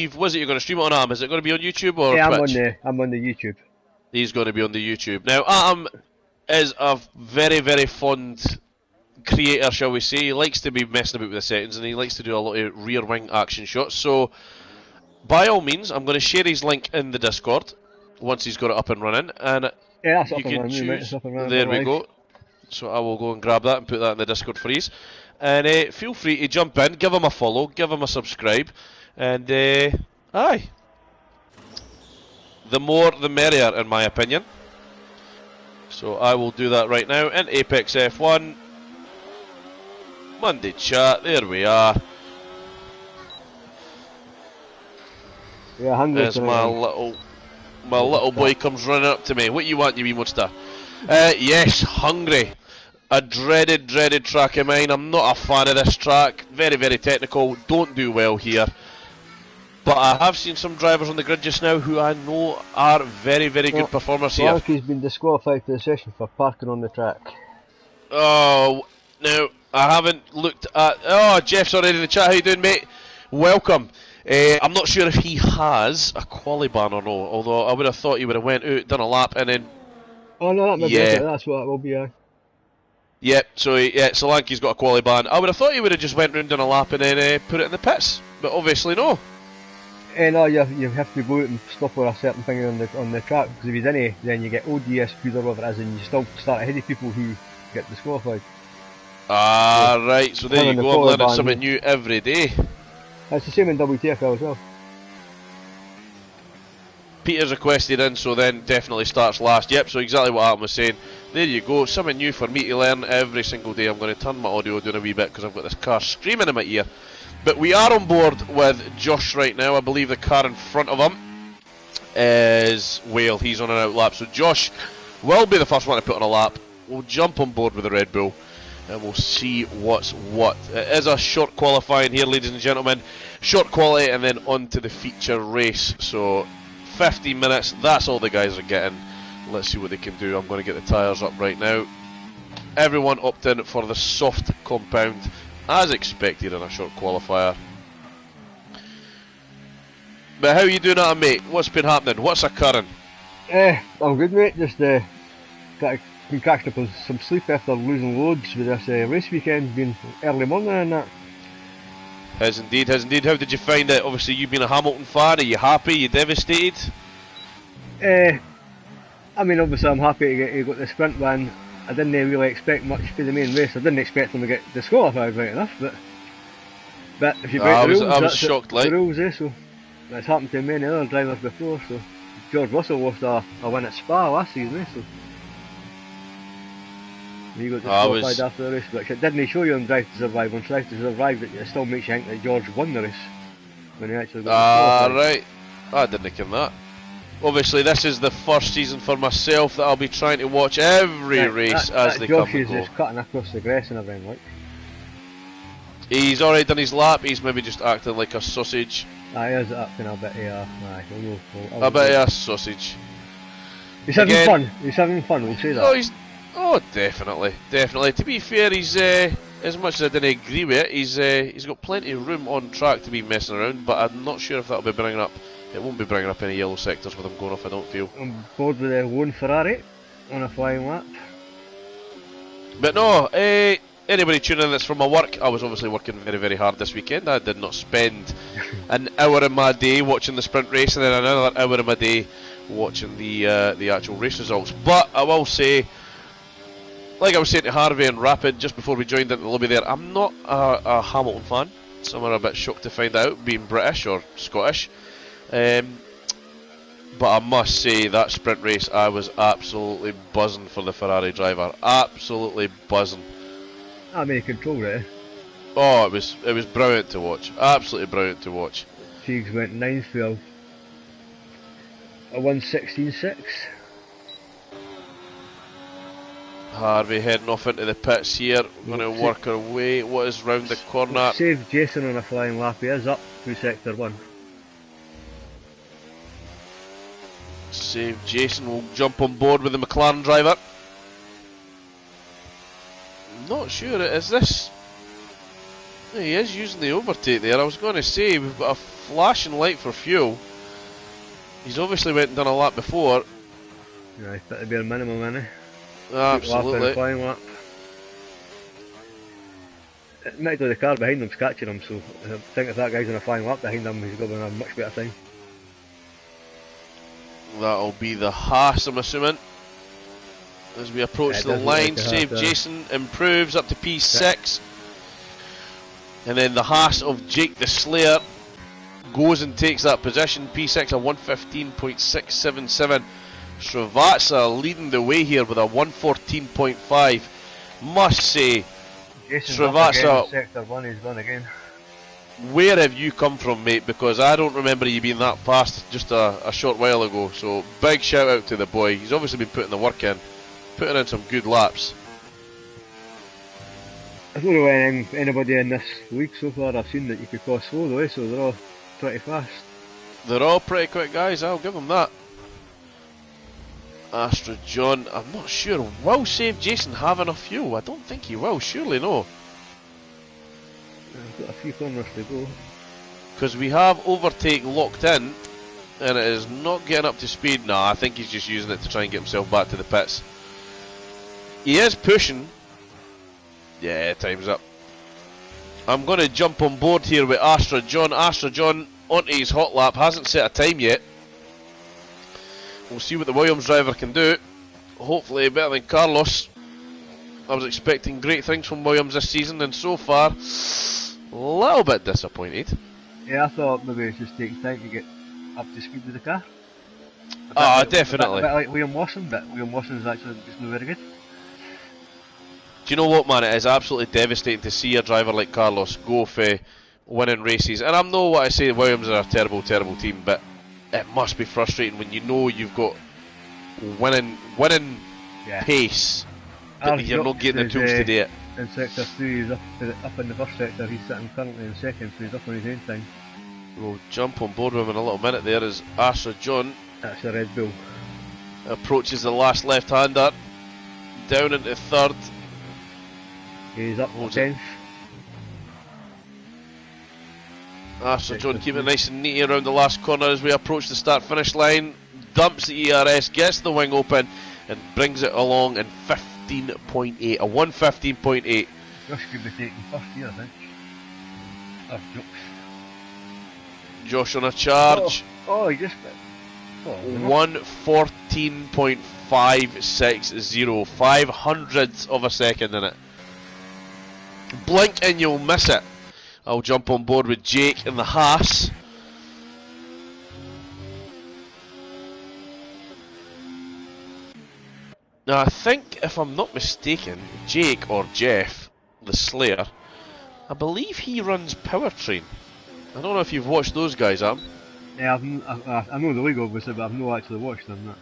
was it you're going to stream it on Am? Is it going to be on YouTube or Yeah, Twitch? I'm on the YouTube. He's going to be on the YouTube. Now, Adam is a very, very fond creator, shall we say. He likes to be messing about with the settings, and he likes to do a lot of rear wing action shots. So, by all means, I'm going to share his link in the Discord once he's got it up and running, and Yeah, that's you up and can running, mate. choose. It's up and running. There we go. So I will go and grab that and put that in the Discord for you. And feel free to jump in, give him a follow, give him a subscribe, and aye, the more the merrier, in my opinion. So I will do that right now in Apex F1 Monday chat. There we are. Yeah, Hungary. As my little boy comes running up to me. What you want, you wee monster? Yes, Hungary. A dreaded track of mine. I'm not a fan of this track. Very, very technical. Don't do well here. But I have seen some drivers on the grid just now who I know are very, very good performers here. Blanky's been disqualified for the session for parking on the track. Oh, no, I haven't looked at... Oh, Jeff's already in the chat. How you doing, mate? Welcome. I'm not sure if he has a quali ban or no, although I would have thought he would have went out, done a lap, and then... Oh no, that may be it. That's what it will be, Yep, so Solanke's got a quali ban. I would have thought he would have just went round on a lap and then put it in the pits, but obviously no. No, you have to go out and stop for a certain thing on the track, because if he's any, then you get ODS speed or whatever it is, and you still start ahead of people who get disqualified. Ah, so, right, so there you go, I'm learning something new every day. It's the same in WTFL as well. Peter's requested in, so then definitely starts last. Yep, so exactly what Adam was saying. There you go, something new for me to learn every single day. I'm going to turn my audio down a wee bit because I've got this car screaming in my ear. But we are on board with Josh right now. I believe the car in front of him is Whale. He's on an out lap. So Josh will be the first one to put on a lap. We'll jump on board with the Red Bull and we'll see what's what. It is a short qualifying here, ladies and gentlemen. Short quality and then on to the feature race. So 15 minutes, that's all the guys are getting. Let's see what they can do. I'm going to get the tyres up right now. Everyone opted in for the soft compound, as expected in a short qualifier. But how are you doing, Adam, mate? What's been happening? What's occurring? I'm good, mate. Just been catching up on some sleep after losing loads with this race weekend, being early morning and that. Has indeed. How did you find it? Obviously, you've been a Hamilton fan. Are you happy? Are you devastated? I mean, obviously, I'm happy he got the sprint win. I didn't really expect much for the main race. I didn't expect him to get disqualified, right enough. But if you break the rules, I was shocked, the rules, so that's happened to many other drivers before. So George Russell lost a win at Spa last season, so he got disqualified after the race. But it didn't show you on Drive to Survive. On Drive to Survive, it still makes you think that George won the race when he actually got disqualified. Right. I didn't think that. Obviously, this is the first season for myself that I'll be trying to watch every race as they come and go. Josh is just cutting across the grass and everything, like. He's already done his lap. He's maybe just acting like a sausage. He is acting a bit a bit of a sausage. He's having fun. He's having fun. We'll say that. Definitely. To be fair, he's as much as I didn't agree with it, he's got plenty of room on track to be messing around. But I'm not sure if that'll be bringing up. It won't be bringing up any yellow sectors with him going off, I don't feel. I'm bored with the lone Ferrari on a flying lap. But no, anybody tuning in that's from my work, I was obviously working very, very hard this weekend. I did not spend an hour in my day watching the sprint race and then another hour in my day watching the actual race results. But I will say, like I was saying to Harvey and Rapid just before we joined in the lobby there, I'm not a Hamilton fan. Some are a bit shocked to find out, being British or Scottish. But I must say that sprint race, I was absolutely buzzing for the Ferrari driver. Absolutely buzzing. I mean, he controlled it. Oh, it was brilliant to watch. Absolutely brilliant to watch. Teagues went 9th with a 1:16.6. Harvey heading off into the pits here. We're going to work our way. What is round the corner? Saved Jason on a flying lap. He is up through sector 1. Save Jason will jump on board with the McLaren driver. Not sure, is this He is using the overtake there. I was going to say, we've got a flashing light for fuel. He's obviously went and done a lap before. Yeah, he's put the bare minimum in it. Absolutely. Lap and flying lap. Admittedly, the car behind him's catching him, so I think if that guy's on a flying lap behind him, he's going to have a much better time. That'll be the Haas, I'm assuming. As we approach the line, save Jason improves up to P6. And then the Haas of Jake the Slayer goes and takes that position. P6 a 115.677. Srivatsa leading the way here with a 114.5. Must say, Srivatsa, sector 1, he's gone again. Where have you come from, mate? Because I don't remember you being that fast just a short while ago. So big shout out to the boy. He's obviously been putting the work in, putting in some good laps. I don't know anybody in this league so far I've seen that you could call slow though, so they're all pretty fast. They're all pretty quick guys, I'll give them that. Astra John, I'm not sure. Will Save Jason have enough fuel? I don't think he will, surely no. I've got a few corners to go. Because we have overtake locked in, and it is not getting up to speed. Nah, I think he's just using it to try and get himself back to the pits. He is pushing. Yeah, time's up. I'm going to jump on board here with Astra John. Astra John onto his hot lap, hasn't set a time yet. We'll see what the Williams driver can do. Hopefully better than Carlos. I was expecting great things from Williams this season, and so far, a little bit disappointed. Yeah, I thought maybe it's just taking time to get up to speed with the car. Ah, definitely. A bit like Liam Lawson, but Liam Lawson's actually just not very good. Do you know what, man? It is absolutely devastating to see a driver like Carlos go for winning races. And I know what I say, Williams are a terrible, terrible team, but it must be frustrating when you know you've got winning pace, but you're not getting the tools to do it. In sector 3, he's up in the first sector, he's sitting currently in second, so he's up on his own time. We'll jump on board with him in a little minute there as Astra John That's a Red Bull. approaches the last left-hander, down into third. He's up to 10th. Astra John keeping it nice and neat around the last corner as we approach the start-finish line. Dumps the ERS, gets the wing open, and brings it along in 15.8, a 115.8. Josh could be taking first here, I think. Oh, Josh on a charge. Oh, he just... 114.560, 500ths of a second in it. Blink and you'll miss it. I'll jump on board with Jake in the Haas. Now I think, if I'm not mistaken, Jake or Jeff, the Slayer, I believe he runs Powertrain. I don't know if you've watched those guys, Am. Yeah, I know the league obviously, but I've not actually watched them. No.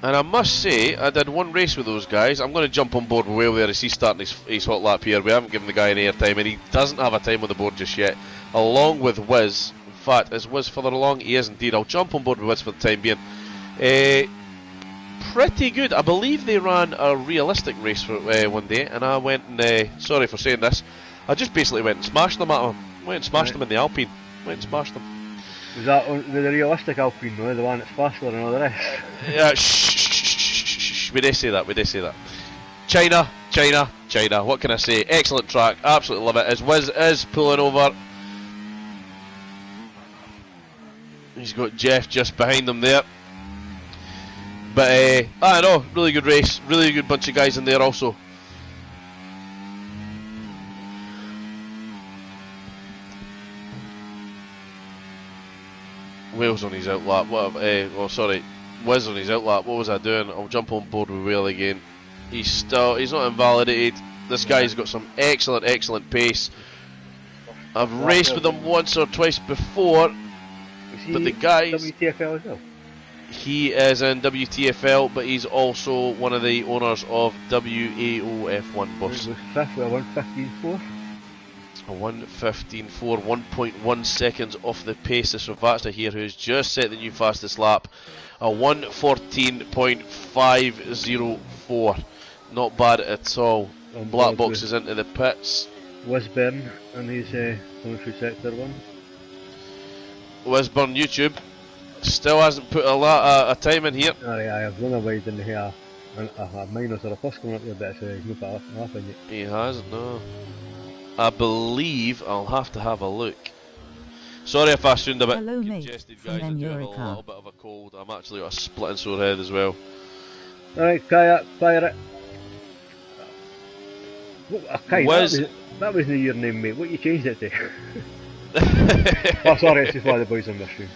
And I must say, I did one race with those guys. I'm going to jump on board with Whale there as he's starting his hot lap here. We haven't given the guy any airtime, and he doesn't have a time on the board just yet. Along with Wiz. In fact, is Wiz further along? He is indeed. I'll jump on board with Wiz for the time being. Pretty good. I believe they ran a realistic race for one day, and I went and, sorry for saying this, I just basically went and smashed them at them. Went and smashed them in the Alpine. Went and smashed them. Was that the realistic Alpine though, the one that's faster than all the rest? Yeah, shh. We did say that, China. What can I say? Excellent track, absolutely love it. As Wiz is pulling over. He's got Jeff just behind him there. But, I know, really good race, really good bunch of guys in there also. Wales on his outlap. Wiz on his outlap. What was I doing? I'll jump on board with Whale again. He's not invalidated. This guy's got some excellent pace. I've raced with him once or twice before, but the guy's WTFL as well. He is in WTFL, but he's also one of the owners of WAO F1 bus. Fifth with a 115.4. A 115.4, 1.1 seconds off the pace of Srivatsa here, who's just set the new fastest lap. A 114.504. Not bad at all. Black box is into the pits. Wisburn, and he's coming through sector 1. Wisburn YouTube still hasn't put a lot of time in here. Alright, I have run away in here. A minus or a plus coming up there, but it's no part happened yet. He hasn't, no. I believe I'll have to have a look. Sorry if I sound a bit congested, guys. I do have a little bit of a cold. I'm actually got a splitting sore head as well. Alright, Kaya, fire it. Kaya, that wasn't your name, mate. What you changed it to? Oh, sorry, it's just one of the boys on the stream.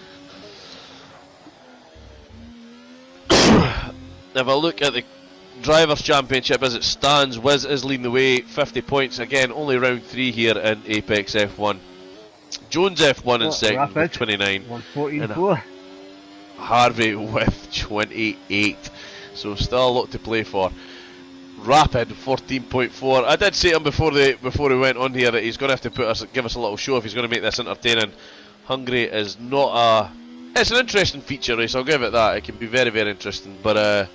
If I look at the Drivers' Championship as it stands, Wiz is leading the way, 50 points. Again, only round 3 here in Apex F1. Jones F1 in second with 29. 114.4. Harvey with 28. So still a lot to play for. Rapid 14.4. I did say to him before we went on here that he's going to have to give us a little show if he's going to make this entertaining. Hungary is not a... It's an interesting feature race, I'll give it that. It can be very, very interesting, but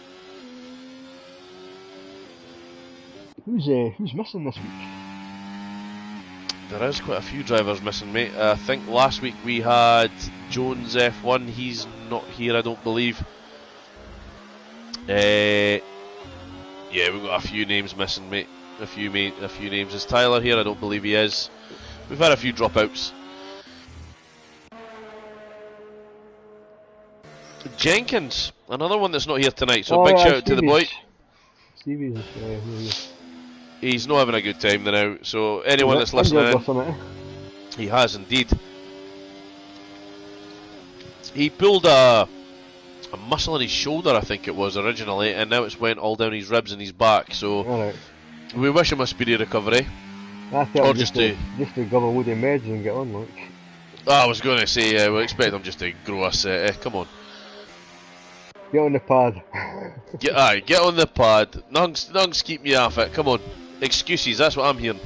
who's missing this week? There is quite a few drivers missing, mate. I think last week we had Jones F1. He's not here, I don't believe. Yeah, we've got a few names missing, mate. A few names. Is Tyler here? I don't believe he is. We've had a few dropouts. Jenkins, another one that's not here tonight. So big shout out to the boy. Stevie's He's not having a good time now, so anyone that's listening in, he has indeed. He pulled a muscle in his shoulder, I think it was originally, and now it's went all down his ribs and his back, so we wish him a speedy recovery. Or just to give a load of meds and get on, like. I was going to say, we expect him just to grow a set, come on. Get on the pad. Get on the pad. Nungs keep me off it, come on. Excuses, that's what I'm hearing.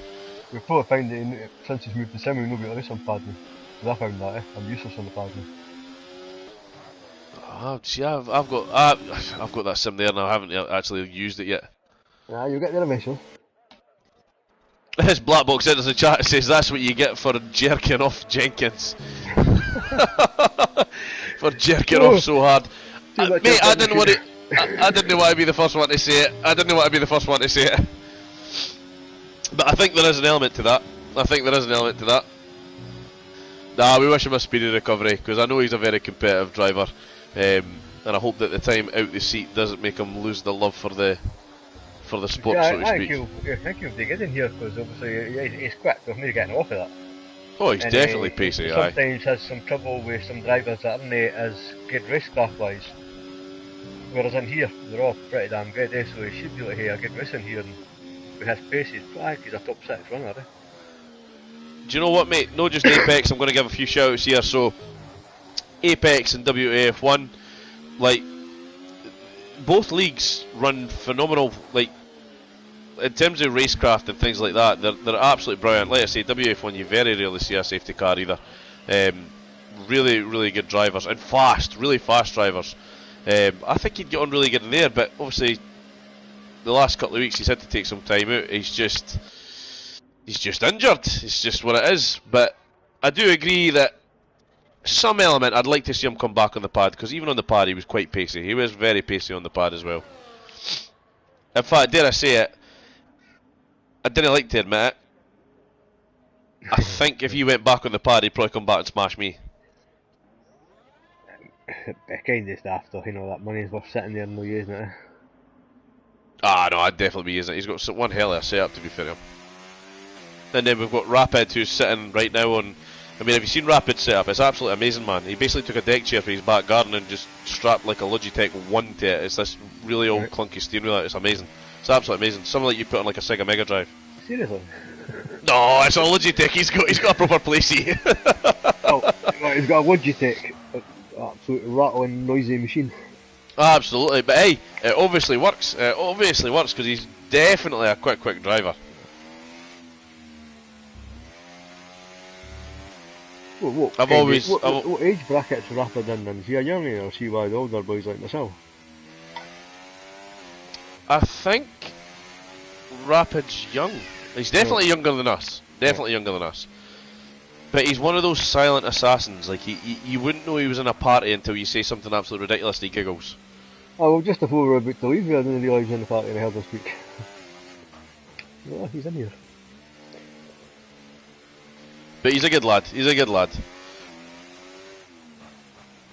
We've probably found that since he's moved to sim, we've not got to race on pad now. Because I found that, I'm useless on the pad now. See, I've got that sim there and I haven't actually used it yet. Yeah, you'll get there eventually. This black box enters the chat, says that's what you get for jerking off Jenkins. For jerking off so hard. Mate, I didn't want to be the first one to say it. But I think there is an element to that. Nah, we wish him a speedy recovery, because I know he's a very competitive driver. And I hope that the time out the seat doesn't make him lose the love for the sport, so to speak. I think he'll dig in here, because obviously he's quick, there's no getting off of that. Oh, he's definitely pacey, sometimes has some trouble with some drivers that aren't as good racecraft wise. Whereas in here, they're all pretty damn good, so he should be able to have a good race in here, and with his pace, he's a top 6 runner. Do you know what, mate? Not just Apex, I'm going to give a few shout outs here. So, Apex and WAF1, like, both leagues run phenomenal, like, in terms of racecraft and things like that, they're absolutely brilliant. Like I say, WF1 you very rarely see a safety car either. Really, really good drivers, and really fast drivers. I think he'd get on really good in there, but obviously the last couple of weeks he's had to take some time out. He's just injured. It's just what it is. But I do agree that some element I'd like to see him come back on the pad, because even on the pad he was quite pacey. He was very pacey on the pad as well. In fact, dare I say it, I didn't like to admit it, I think if he went back on the pad he'd probably come back and smash me. Kind of after, that money's worth sitting there and no using it. Ah, no, I'd definitely be using it. He's got one hell of a setup, to be fair to him. And then we've got Rapid, who's sitting right now on... I mean, have you seen Rapid's setup? It's absolutely amazing, man. He basically took a deck chair for his back garden and just strapped like a Logitech 1 to it. It's this really old clunky steering wheel. It's amazing. It's absolutely amazing. Something like you put on like a Sega Mega Drive. Seriously? No, it's a Logitech. He's got a proper placey. He's got a Logitech. Absolute rattling, noisy machine. Absolutely, but hey, it obviously works. It obviously works because he's definitely a quick driver. What age bracket's Rapid in? Is he a youngie, or is he one of the older boys like myself? I think Rapid's young. He's definitely younger than us. Definitely younger than us. But he's one of those silent assassins. Like you wouldn't know he was in a party until you say something absolutely ridiculous and he giggles. Oh, well, just before we were about to leave, I didn't realise he was in the party and I heard him speak. Oh, he's in here. But he's a good lad. He's a good lad.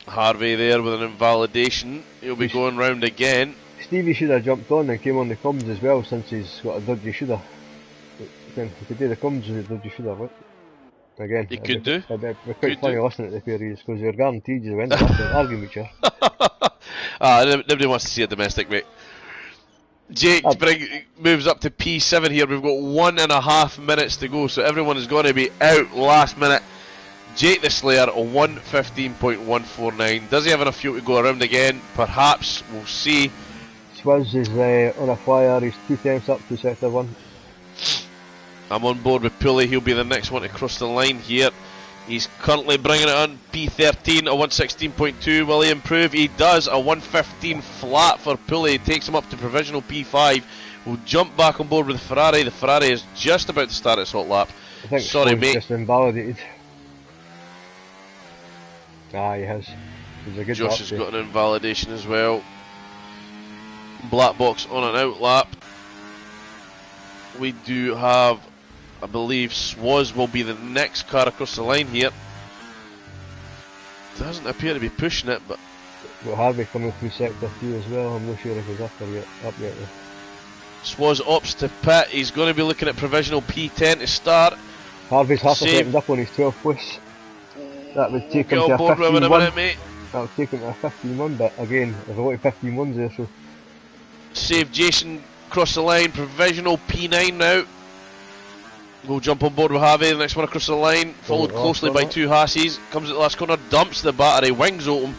Harvey there with an invalidation. He'll be going round again. Stevie should have jumped on and came on the comms as well, since he's got a dodgy shoulder. He could do the comms with a dodgy shoulder, right? Again, He could do. It'd be quite funny listening to the pair of these, because you're guaranteed you win after arguing with each other. Nobody wants to see a domestic, mate. Jake moves up to P7 here. We've got 1.5 minutes to go, so everyone is going to be out last minute. Jake the Slayer, a 1:15.149. Does he have enough fuel to go around again? Perhaps. We'll see. Swizz is on a flyer. He's 2 tenths up to sector 1. I'm on board with Pulley. He'll be the next one to cross the line here. He's currently bringing it on P13, a 1:16.2. Will he improve? He does. A 1:15 flat for Pulley. Takes him up to provisional P5. We'll jump back on board with the Ferrari. The Ferrari is just about to start its hot lap. I think Sorry, mate. Just invalidated. Ah, he has. He's a good Josh has got an invalidation as well. Black box on an out lap. We do have, I believe, Swaz will be the next car across the line here. Doesn't appear to be pushing it, but got Harvey coming through sector 2 as well. I'm not sure if he's up yet though. Swaz opts to pit. He's going to be looking at provisional P10 to start. Harvey's half a second up on his 12th place. That would take him to a 15-1. That would take him to a 15-1, but again, there's a lot of 15-1s there, so. Save Jason across the line, provisional P9 now. We'll jump on board with Harvey, the next one across the line, followed closely by 2 Hassies. Comes at the last corner, dumps the battery, wings open,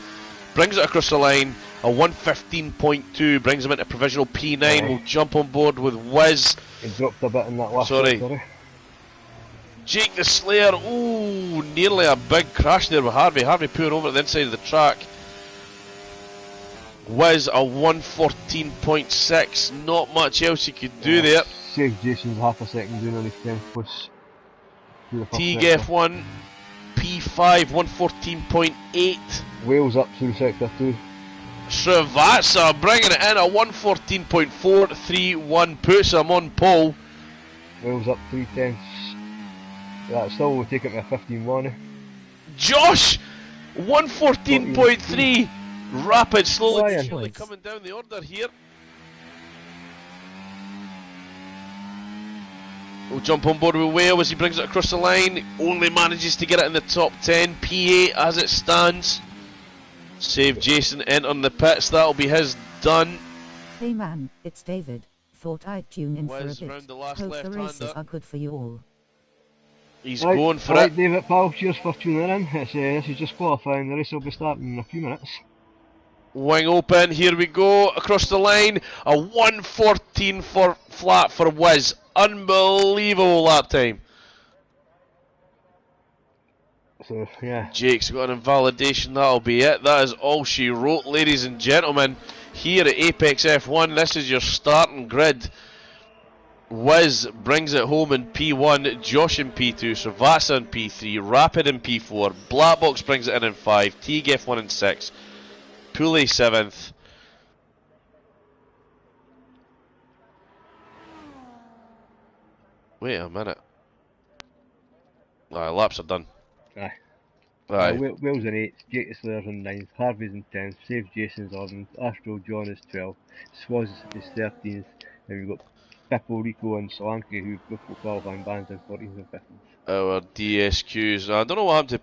brings it across the line. A 1:15.2 brings him into provisional P9. We'll jump on board with Wiz. He dropped a bit in that last sorry. Jake the Slayer, ooh, nearly a big crash there with Harvey. Harvey pulling over at the inside of the track. Wiz a 1:14.6, not much else he could do there. Save Jason's half a second doing on his 10th place. Teague F1, P5, 1:14.8. Wales up through sector 2. Srivatsa bringing it in, a 1:14.431, puts him on pole. Wales up 3 tenths. That still will take it to a 15-1. Josh, 1:14.3. Rapid, slowly coming down the order here. We'll jump on board with Whale as he brings it across the line. Only manages to get it in the top 10. P8 as it stands. Save Jason entering the pits. That'll be his done. Hey man, it's David. Thought I'd tune in for a bit. Round the last Hope the races are good for you all. He's going for it. Right, David, pal, cheers for tuning in. This is just qualifying. The race will be starting in a few minutes. Wing open, here we go, across the line. A 1:14 for flat for Wiz. Unbelievable lap time. So, yeah. Jake's got an invalidation, that'll be it. That is all she wrote, ladies and gentlemen. Here at Apex F1, this is your starting grid. Wiz brings it home in P1, Josh in P2, Srivatsa in P3, Rapid in P4, Blackbox brings it in 5, Teague F1 in 6, Pulley 7th. Wait a minute. Aye, laps are done. Aye. Aye. Wales in 8th, Jake the Slayer's in 9th, Harvey's in 10th, Save Jason's 11th, Astro John is 12th, Swaz is 13th, and we've got Pippo, Rico and Solanke who both got qualifying bans in 14th and 15th. Our DSQs. I don't know what happened to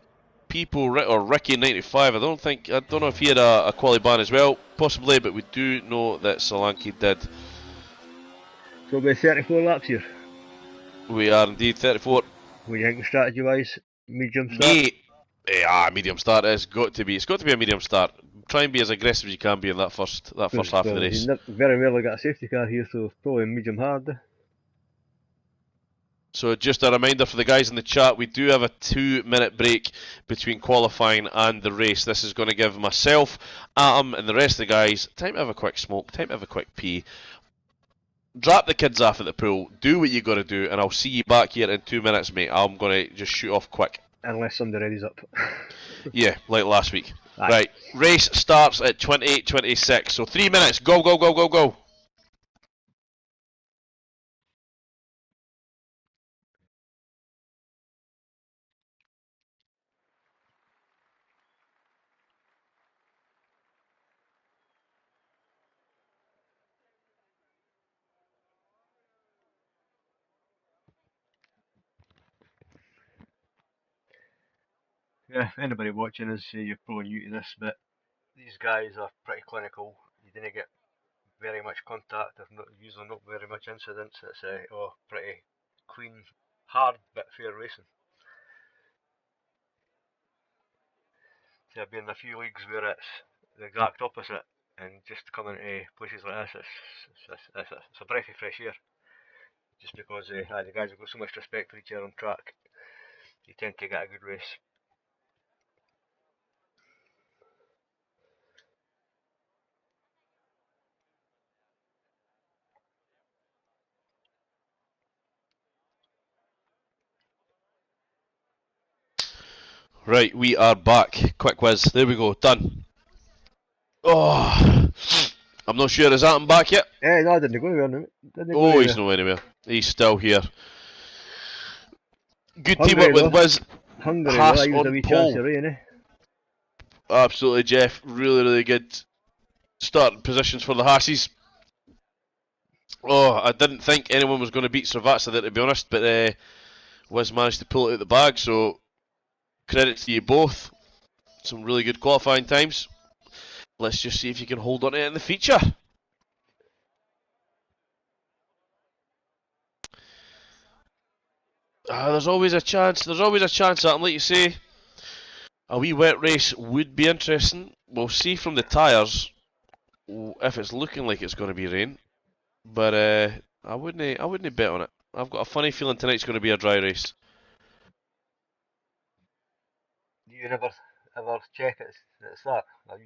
People or Ricky 95. I don't know if he had a quali ban as well, possibly, but we do know that Solanke did. So we're 34 laps here. We are indeed 34. What do you think strategy wise? Medium start? Medium start it's got to be a medium start. Try and be as aggressive as you can be in that first half of the race. You've very rarely got a safety car here, so probably medium hard. So just a reminder for the guys in the chat, we do have a 2-minute break between qualifying and the race. This is going to give myself, Adam and the rest of the guys time to have a quick smoke, time to have a quick pee. drop the kids off at the pool, do what you got to do, and I'll see you back here in 2 minutes, mate. I'm going to just shoot off quick. Unless somebody readies up. Yeah, like last week. Aye. Right, race starts at 28:26, so 3 minutes. Go, go, go, go, go. Yeah, anybody watching us, you're probably new to this, but these guys are pretty clinical. You didn't get very much contact, there's usually not very much incidents. It's pretty clean, hard but fair racing. So I've been in a few leagues where it's the exact opposite, and just coming to places like this, it's a breath of fresh air. Just because the guys have got so much respect for each other on track, you tend to get a good race. Right, we are back. Quick whiz. There we go. Done. Oh, I'm not sure. Is Atom back yet? No, I didn't go anywhere. Oh, he's not anywhere. He's still here. Good Hungary, team up with Wiz. Hungary, Haas that was a on wee pole. chance of rain, eh? Absolutely, Jeff. Really, really good starting positions for the Haasies. Oh, I didn't think anyone was going to beat Servatsa there, to be honest, but Wiz managed to pull it out the bag, so credit to you both. Some really good qualifying times. Let's just see if you can hold on to it in the feature. There's always a chance. There's always a chance, Atom, like you say. A wee wet race would be interesting. We'll see from the tyres if it's looking like it's going to be rain. But I wouldn't bet on it. I've got a funny feeling tonight's going to be a dry race. Do you never ever check it's that? Or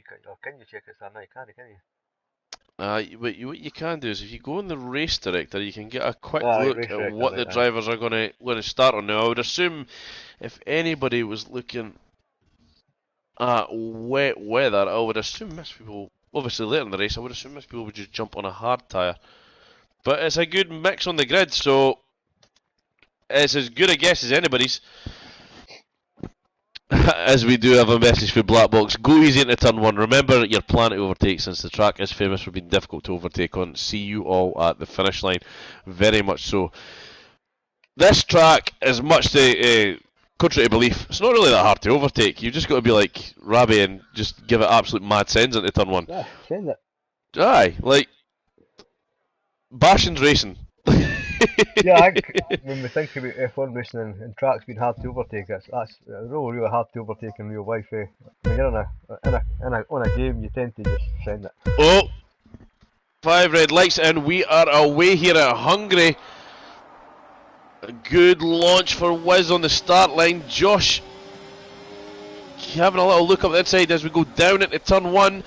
can you check it's that now? Can you? What you can do is if you go in the race director, you can get a quick Aye, look race at director, what the right, drivers are going to start on. Now, I would assume if anybody was looking at wet weather, I would assume most people, obviously later in the race, I would assume most people would just jump on a hard tyre. But it's a good mix on the grid, so it's as good a guess as anybody's. As we do have a message for Black Box, go easy into turn one. Remember your plan to overtake, since the track is famous for being difficult to overtake on. See you all at the finish line. Very much so. This track is much to contrary to belief. It's not really that hard to overtake. You've just got to be like Rabbi and just give it absolute mad sends into turn one. Yeah, send it. Aye, like Bashan's racing. Yeah, when we think about F1 racing and tracks being hard to overtake, that's really, really hard to overtake in real life. Eh? When you're on a game, you tend to just send it. Oh, 5 red lights, and we are away here at Hungary. A good launch for Wiz on the start line. Josh having a little look up the inside as we go down into turn one.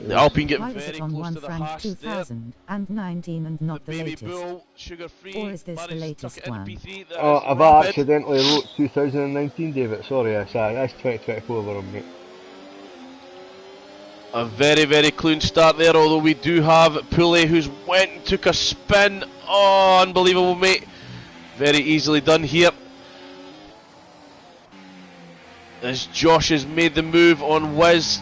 The Alpine get Why is very it on close one to the Frank Haas 2019 and not the Baby latest? Bull, sugar-free. Or is this the managed to tuck latest it into one? P3. That Oh, is I've rapid. accidentally wrote 2019, David. Sorry, that's 2024 we're on, mate. A very, very clean start there, although we do have Poulet who's went and took a spin. Oh, unbelievable, mate. Very easily done here. As Josh has made the move on Wiz.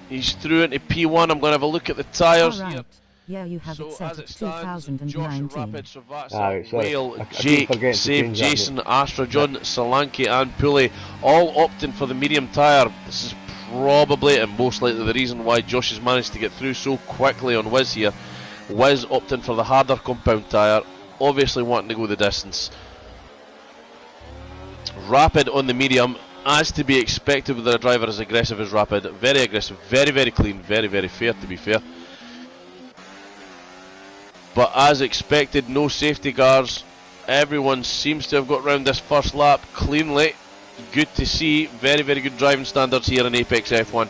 He's through into P1. I'm going to have a look at the tyres here. Alright, yeah, you have So it set as at it stands, Josh, 2019. Rapid, Servatsa, Alright, sorry. Whale, I keep Jake, forgetting to Save, change that, Jason, Astra, John, Solanke and Poulet all opting for the medium tyre. This is probably and most likely the reason why Josh has managed to get through so quickly on Wiz here. Wiz opting for the harder compound tyre, obviously wanting to go the distance. Rapid on the medium, as to be expected with a driver as aggressive as Rapid. Very aggressive, very, very clean, very, very fair to be fair. But as expected, no safety guards. Everyone seems to have got round this first lap cleanly. Good to see. Very, very good driving standards here in Apex F1.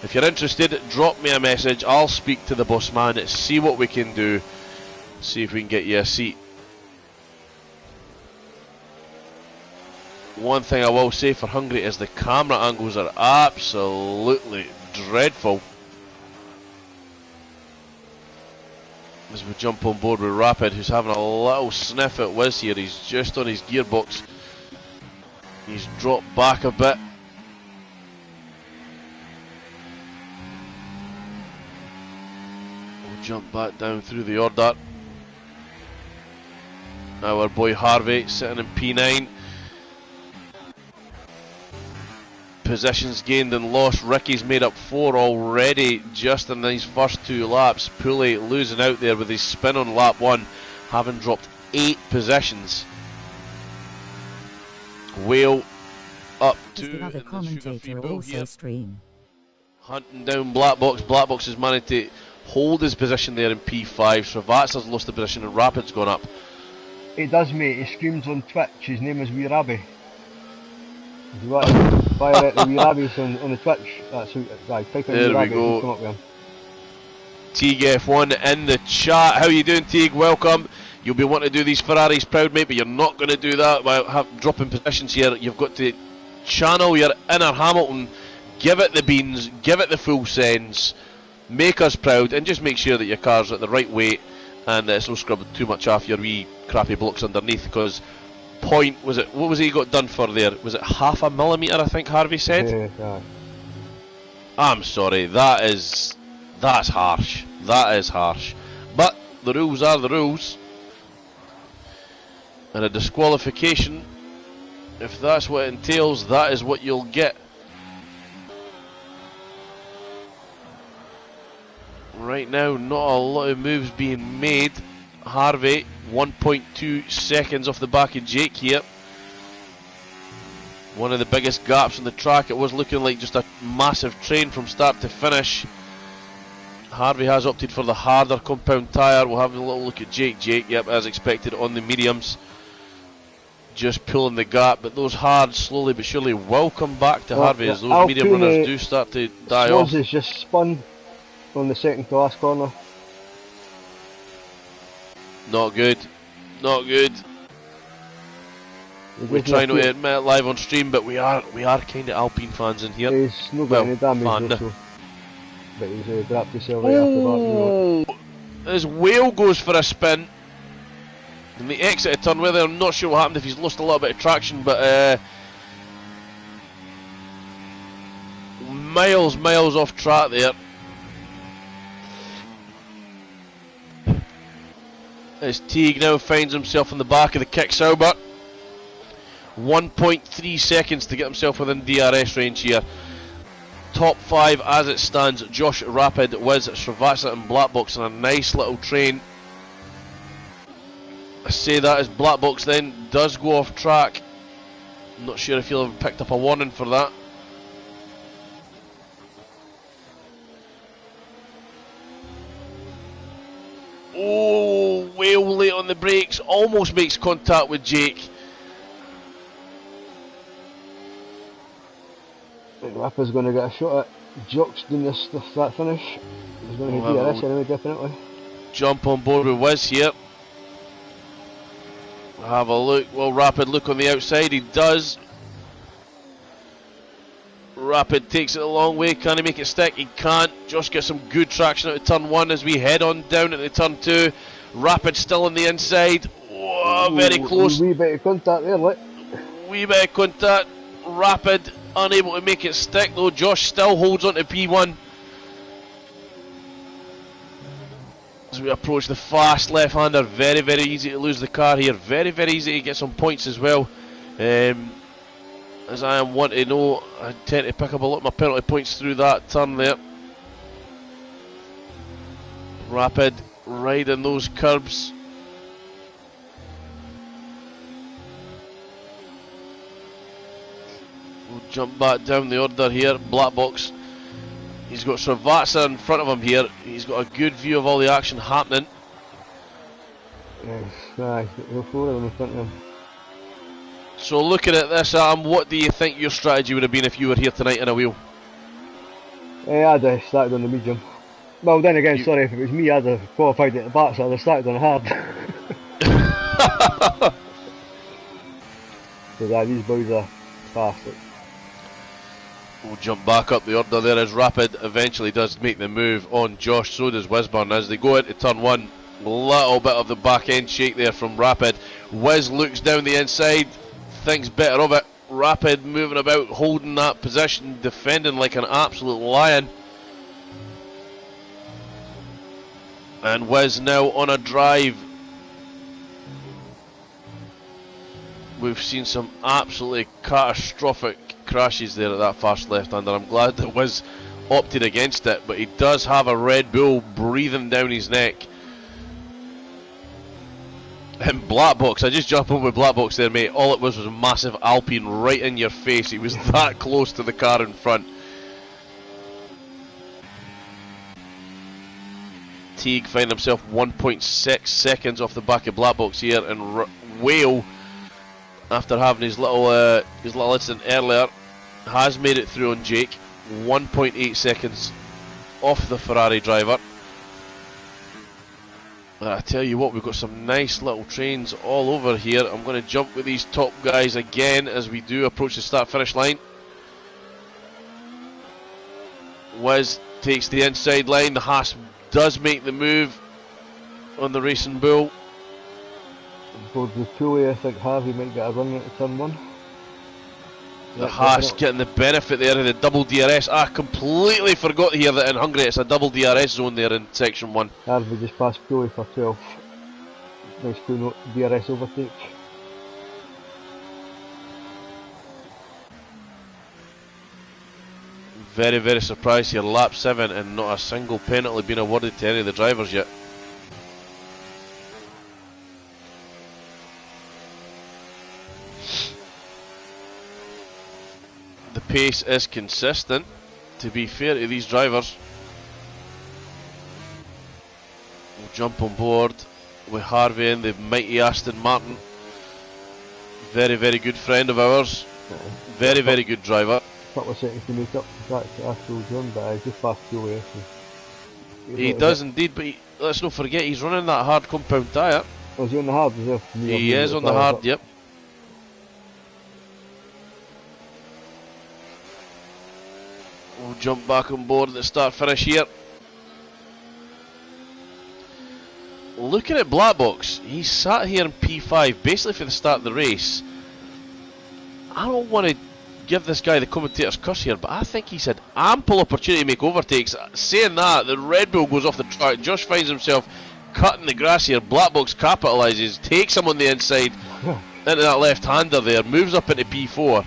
If you're interested, drop me a message. I'll speak to the boss man, see what we can do, see if we can get you a seat. One thing I will say for Hungary is the camera angles are absolutely dreadful. As we jump on board with Rapid, who's having a little sniff at Wiz here. He's just on his gearbox. He's dropped back a bit. We'll jump back down through the order. Now our boy Harvey sitting in P9. Positions gained and lost. Ricky's made up 4 already just in these first 2 laps. Pooley losing out there with his spin on lap 1, having dropped 8 positions. Whale up to the other commentator also here. stream. Hunting down Black Box. Black Box has managed to hold his position there in P5. Srivatsa's lost the position and Rapid's gone up. He does, mate. He screams on Twitch. His name is Wee Rabbi. If you want to fire out the Wee Rabbies on the Twitch, that's who. Right, type in there Wee we Rabbi, go. come up with him. Teague F1 in the chat. How you doing, Teague? Welcome. You'll be wanting to do these Ferraris proud, mate, but you're not going to do that by dropping positions here. You've got to channel your inner Hamilton, give it the beans, give it the full sends, make us proud, and just make sure that your car's at the right weight and that it's not scrubbing too much off your wee crappy blocks underneath, because what was it he got done for there? Was it half a millimetre, I think Harvey said? Yeah. I'm sorry, that's harsh. That is harsh. But the rules are the rules. And a disqualification, if that's what it entails, that is what you'll get. Right now, not a lot of moves being made. Harvey, 1.2 seconds off the back of Jake here. One of the biggest gaps on the track. It was looking like just a massive train from start to finish. Harvey has opted for the harder compound tyre. We'll have a little look at Jake. Jake, yep, as expected on the mediums. Just pulling the gap, but those hards slowly but surely will come back to Harvey as those medium runners do start to die off. Swans has just spun on the second to last corner. Not good. Not good. We try not to admit it live on stream, but we are kind of Alpine fans in here. He's not got any damage though, so. But he's dropped himself right after that. His whale goes for a spin. In the exit of turn where I'm not sure what happened, if he's lost a little bit of traction, but miles off track there. As Teague now finds himself in the back of the kick Sauber. 1.3 seconds to get himself within DRS range here. Top 5 as it stands: Josh, Rapid, Wiz, Srivatsa and Black Box on a nice little train. I say that as Black Box then does go off track. I'm not sure if he'll have picked up a warning for that. Oh, Whale late on the brakes, almost makes contact with Jake. I think Rapper's going to get a shot at Jocks doing this that finish. He's going to get DRS anyway, definitely. Jump on board with Wiz here. Have a look. Well, Rapid look on the outside. He does. Rapid takes it a long way. Can he make it stick? He can't. Josh gets some good traction out of turn 1 as we head on down into turn 2. Rapid still on the inside. Oh, very close. Wee bit of contact there, look. Wee bit of contact. Rapid unable to make it stick though. Josh still holds on to P1. As we approach the fast left-hander, very easy to lose the car here. Very easy to get some points as well. As I am one to know, I tend to pick up a lot of my penalty points through that turn there. Rapid riding those curbs. We'll jump back down the order here. Black Box. He's got Srivatsa in front of him here. He's got a good view of all the action happening. Yes, aye, the 4 of them in front of him. So looking at this, Adam, what do you think your strategy would have been if you were here tonight in a wheel? I'd have started on the medium. Well, then again, sorry, if it was me, I'd have qualified at the back, so I'd have started on hard. So these boys are fast. We'll jump back up the order there as Rapid eventually does make the move on Josh, so does Wisburn as they go into turn one. Little bit of the back end shake there from Rapid. Wiz looks down the inside, thinks better of it. Rapid moving about, holding that position, defending like an absolute lion. And Wiz now on a drive. We've seen some absolutely catastrophic crashes there at that first left-hander. I'm glad that Wiz opted against it, but he does have a Red Bull breathing down his neck. And Black Box, I just jumped over with Black Box there, mate. All it was a massive Alpine right in your face. He was that close to the car in front. Teague finding himself 1.6 seconds off the back of Black Box here, and Whale, after having his little incident earlier, has made it through on Jake. 1.8 seconds off the Ferrari driver. I tell you what, we've got some nice little trains all over here. I'm going to jump with these top guys again as we do approach the start-finish line. Wiz takes the inside line. The Haas does make the move on the Racing Bull. Towards the Pulley, I think Harvey might get a run at turn one. The Haas getting the benefit there of the double DRS. I completely forgot here that in Hungary it's a double DRS zone there in section 1. Harvey just passed Pulley for 12. Nice cool DRS overtake. Very, very surprised here. Lap 7 and not a single penalty been awarded to any of the drivers yet. The pace is consistent, to be fair to these drivers. We'll jump on board with Harvey and the mighty Aston Martin. Very, very good friend of ours. Very, very good driver. Couple of seconds to make up the actual run, but I just passed Pulley. He does indeed, but let's not forget he's running that hard compound tyre. Oh, is he on the hard? He is on the hard, yep. We'll jump back on board at the start finish here. Looking at Black Box, he sat here in P5 basically for the start of the race. I don't want to give this guy the commentator's curse here, but I think he's had ample opportunity to make overtakes. Saying that, the Red Bull goes off the track. Josh finds himself cutting the grass here. Black Box capitalises, takes him on the inside into that left-hander there, moves up into P4.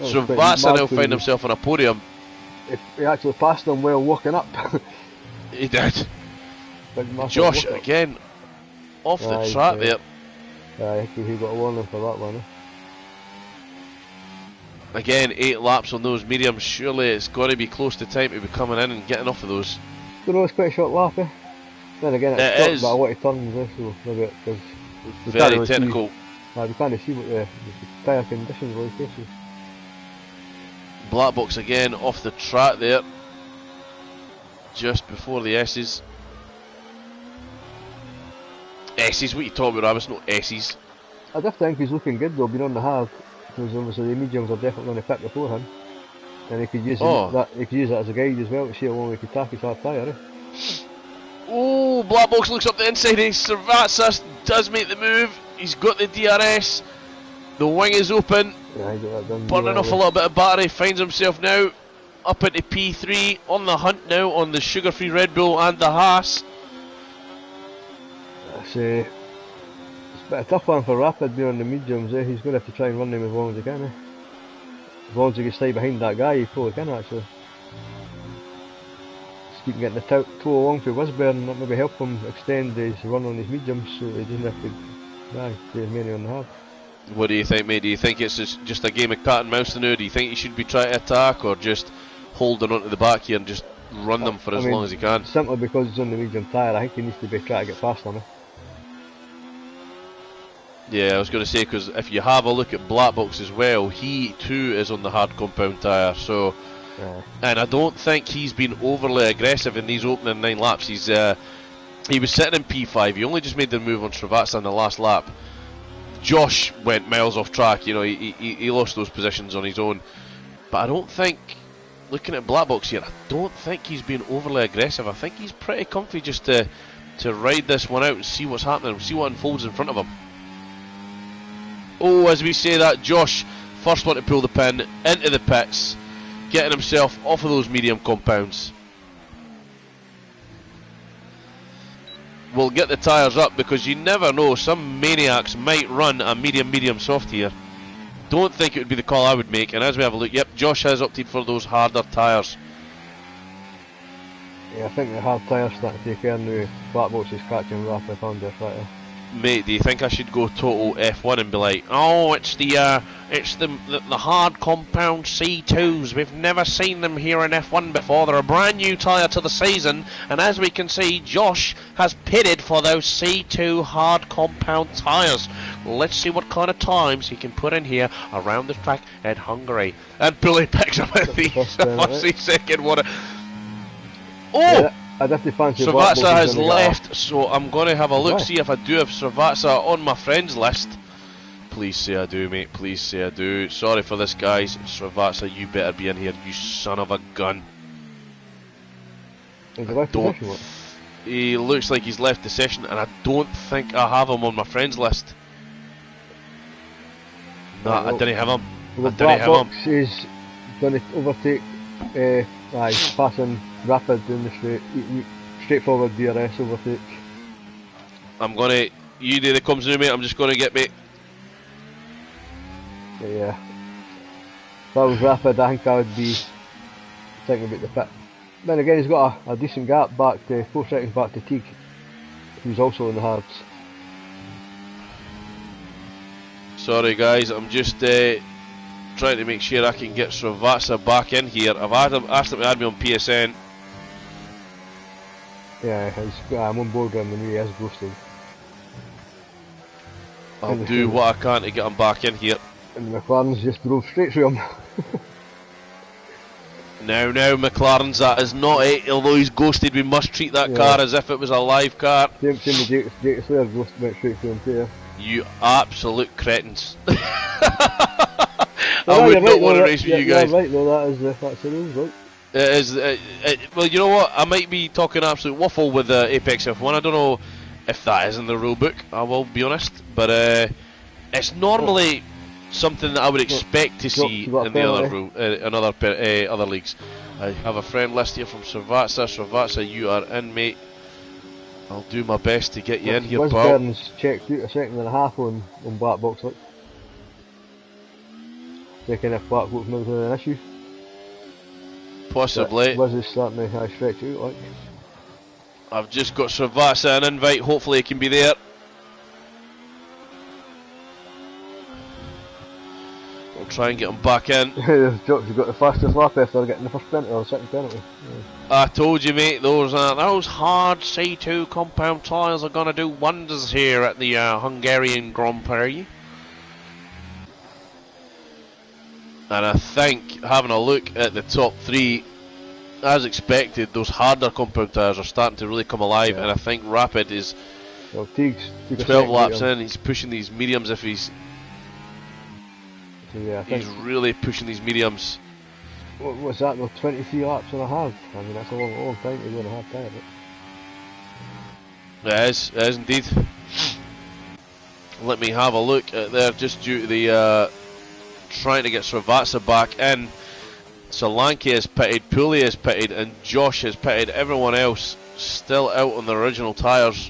So Vatsa now find himself on a podium. He actually passed him while walking up. He did. Josh again off the track there. I think he got a warning for that one. Again, 8 laps on those mediums. Surely it's got to be close to time to be coming in and getting off of those. Don't know, it's quite a short lap, eh? Then again, it's got a lot of turns, eh? So maybe it's very really technical. We can't see what the tyre conditions were like. Black Box again off the track there, just before the S's. S's, what are you talking about, Rabbis? No S's. I just think he's looking good though, being on the hard, because obviously the mediums are definitely going to pick before him, and he could use that. He could use that as a guide as well to see how long he could tack his hard tyre. Oh, Black Box looks up the inside. Servatsas does make the move. He's got the DRS. The wing is open. Yeah, he got that done. Burning off a little bit of battery. Finds himself now up into P3, on the hunt now on the sugar-free Red Bull and the Haas. It's a bit of a tough one for Rapid being on the mediums. Eh? He's going to have to try and run them as long as he can. Eh? As long as he can stay behind that guy, he probably can actually. Just keep getting the toe along for Wisburn, that maybe help him extend his run on his mediums so he doesn't have to do as many on the hard. What do you think, mate? Do you think it's just a game of cat and mouse now? Do you think he should be trying to attack or just holding onto the back here and just run them for as long as he can? Simply because he's on the medium tyre, I think he needs to be trying to get past them. Eh? Yeah, I was going to say, because if you have a look at Black Box as well, he too is on the hard compound tyre, so and I don't think he's been overly aggressive in these opening 9 laps. He was sitting in P5. He only just made the move on Srivatsa in the last lap. Josh went miles off track. You know, he lost those positions on his own. But I don't think, looking at Black Box here, I don't think he's been overly aggressive. I think he's pretty comfy just to ride this one out and see what's happening, see what unfolds in front of him. Oh, as we say that, Josh, first one to pull the pin, into the pits, getting himself off of those medium compounds. We'll get the tyres up because you never know, some maniacs might run a medium soft here. Don't think it would be the call I would make, and as we have a look, yep, Josh has opted for those harder tyres. Yeah, I think the hard tyres starting to take in now. Black Box is catching rapid under right. Mate, do you think I should go total F1 and be like, oh, it's the hard compound C2s. We've never seen them here in F1 before. They're a brand new tyre to the season, and as we can see, Josh has pitted for those C2 hard compound tyres. Let's see what kind of times he can put in here around the track at Hungary. And Billy picks up at the first second one. Oh! Yeah, I'd have to fancy Srivatsa has left, so I'm going to have a look, see if I do have Srivatsa on my friends list. Please say I do, mate, please say I do. Sorry for this, guys. Srivatsa, you better be in here, you son of a gun. He looks like he's left the session, and I don't think I have him on my friends list. Nah, I didn't have him. I didn't have him. He's going to overtake, he's passing rapid down the straight, straightforward DRS overtake. I'm gonna, you do the comes to me, mate, I'm just gonna get me. Yeah. If that was rapid, I think I would be thinking about the pit. Then again, he's got a decent gap back to 4 seconds back to Teague, who's also in the hards. Sorry guys, I'm just trying to make sure I can get Srivatsa back in here. I've asked him to add me on PSN. Yeah, I'm on board with him and he is ghosted. I'll do what I can to get him back in here. And the McLaren's just drove straight through him. Now, McLaren's, that is not it. Although he's ghosted, we must treat that car as if it was a live car. Same with Jake Slayer, went straight through him too. You absolute cretins. I would not want to race with you guys. Right, no, that's the rules, right? It is. Well, you know what? I might be talking absolute waffle with Apex F1. I don't know if that is in the rule book. I will be honest, but it's normally something that I would expect to see in the other leagues. I have a friend list here from Srivatsa. Srivatsa, you are in, mate. I'll do my best to get you in here, pal. Burns checked out a second and a half on Black Box, like. Checking if Black Box maybe an issue. Possibly. Was this starting to stretch out, like? I've just got Srivatsa an invite, hopefully he can be there. We'll try and get him back in. You've got the fastest lap after getting the first penalty or the second penalty. Yeah. I told you, mate, those hard C2 compound tyres are going to do wonders here at the Hungarian Grand Prix. And I think, having a look at the top 3, as expected, those harder compound tyres are starting to really come alive, and I think Rapid is 12 laps in, he's pushing these mediums if he's really pushing these mediums. What's that though, 23 laps and a half? I mean, that's a long time to go and a half time. It is indeed. Let me have a look at there, just due to the trying to get Srivatsa back in. Solanke has pitted, Pooley has pitted, and Josh has pitted. Everyone else still out on the original tyres.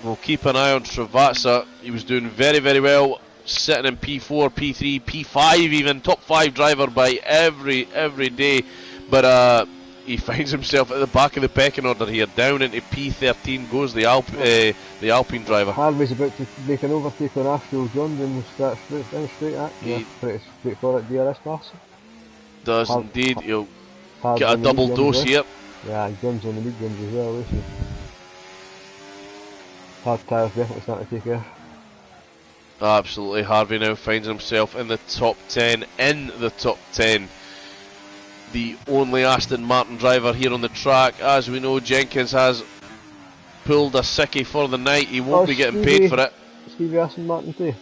We'll keep an eye on Srivatsa. He was doing very, very well, sitting in P4, P3, P5 even, top 5 driver by every day. But he finds himself at the back of the pecking order here. Down into P13 goes the Alpine driver. Harvey's about to make an overtake on Astro John and start straight at. Yeah, pretty straightforward DRS pass. Does indeed. He'll get a double dose here. Yeah, John's on the mediums as well, isn't he? Hard tyres definitely starting to take care. Absolutely, Harvey now finds himself in the top 10. In the top 10. The only Aston Martin driver here on the track. As we know, Jenkins has pulled a sickie for the night. He won't be getting paid for it. Stevie Aston Martin too?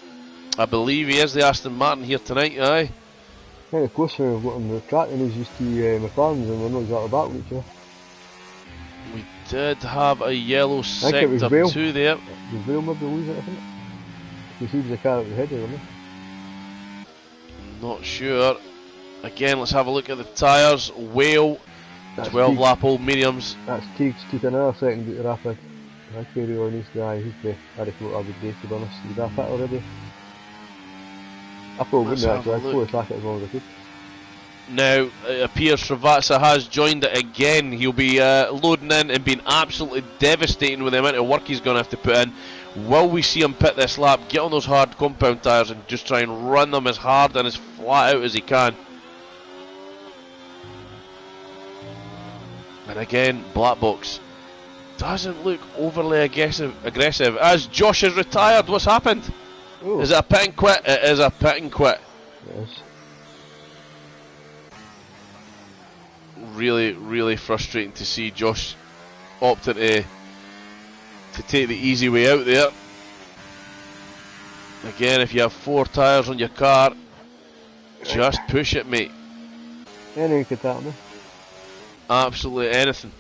I believe he is the Aston Martin here tonight, aye. Kind of close to what on the track and he's used to McLarens and we're not exactly back with each other. We did have a yellow sector 2 there. Was Vale maybe lose it, I think? Because he was the car that was ahead of him. Not sure. Again, let's have a look at the tyres. Whale, 12 lap old mediums. That's Teague's took another second to rapid. I carry on this guy, he's the adequate I would do, to be honest. He's that fit already. I probably wouldn't actually, I'd probably track it as long as I could. Now, it appears Srivatsa has joined it again. He'll be loading in and being absolutely devastating with the amount of work he's going to have to put in. Will we see him pit this lap, get on those hard compound tyres and just try and run them as hard and as flat out as he can? And again, Black Box doesn't look overly aggressive as Josh has retired. What's happened? Ooh. Is it a pit and quit? It is a pit and quit. Yes. Really, really frustrating to see Josh opting to take the easy way out there. Again, if you have 4 tyres on your car, just push it, mate. Anything could happen. Absolutely anything.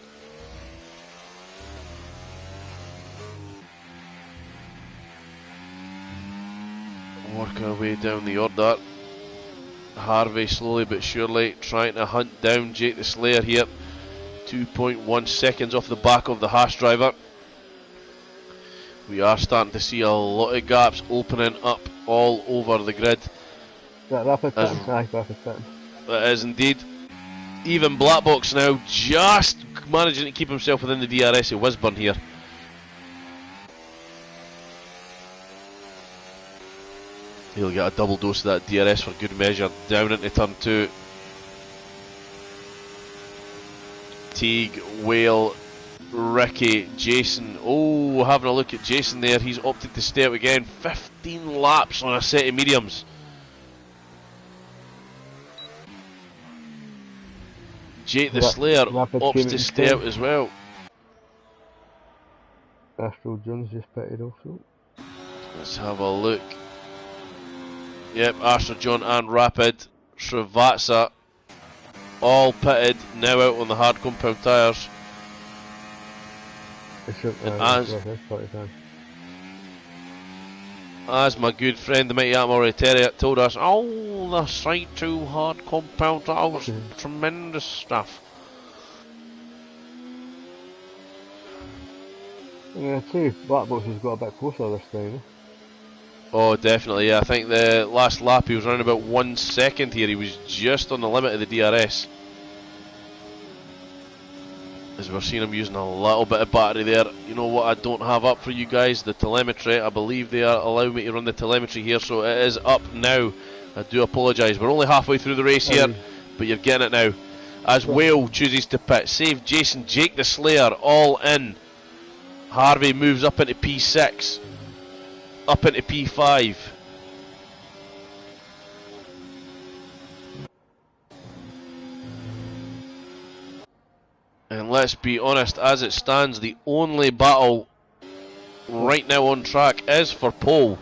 Working our way down the order. Harvey slowly but surely trying to hunt down Jake the Slayer here. 2.1 seconds off the back of the Haas driver. We are starting to see a lot of gaps opening up all over the grid. That rapid pattern? Aye, rapid pattern. That is indeed. Even Black Box now just managing to keep himself within the DRS of Wisburn here. He'll get a double dose of that DRS for good measure. Down into turn 2. Teague, Whale, Ricky, Jason. Oh, having a look at Jason there. He's opted to stay out again. 15 laps on a set of mediums. Jake the Slayer opts to stay out as well. Astral Jones just pitted off. Let's have a look. Yep, Astral John and Rapid, Srivatsa, all pitted, now out on the hard compound tyres. As my good friend the Mighty Atmore Terrier told us, oh, the side 2 hard compound tyres, tremendous stuff. Yeah, too. Black Box has got a bit closer this time. Eh? Oh, definitely, yeah. I think the last lap he was running about 1 second here. He was just on the limit of the DRS. As we're seeing him using a little bit of battery there. You know what I don't have up for you guys? The telemetry. I believe they are allowing me to run the telemetry here, so it is up now. I do apologise. We're only halfway through the race here, but you're getting it now. As Whale chooses to pit. Save Jason, Jake the Slayer, all in. Harvey moves up into P6. Up into P5. And let's be honest, as it stands, the only battle right now on track is for pole.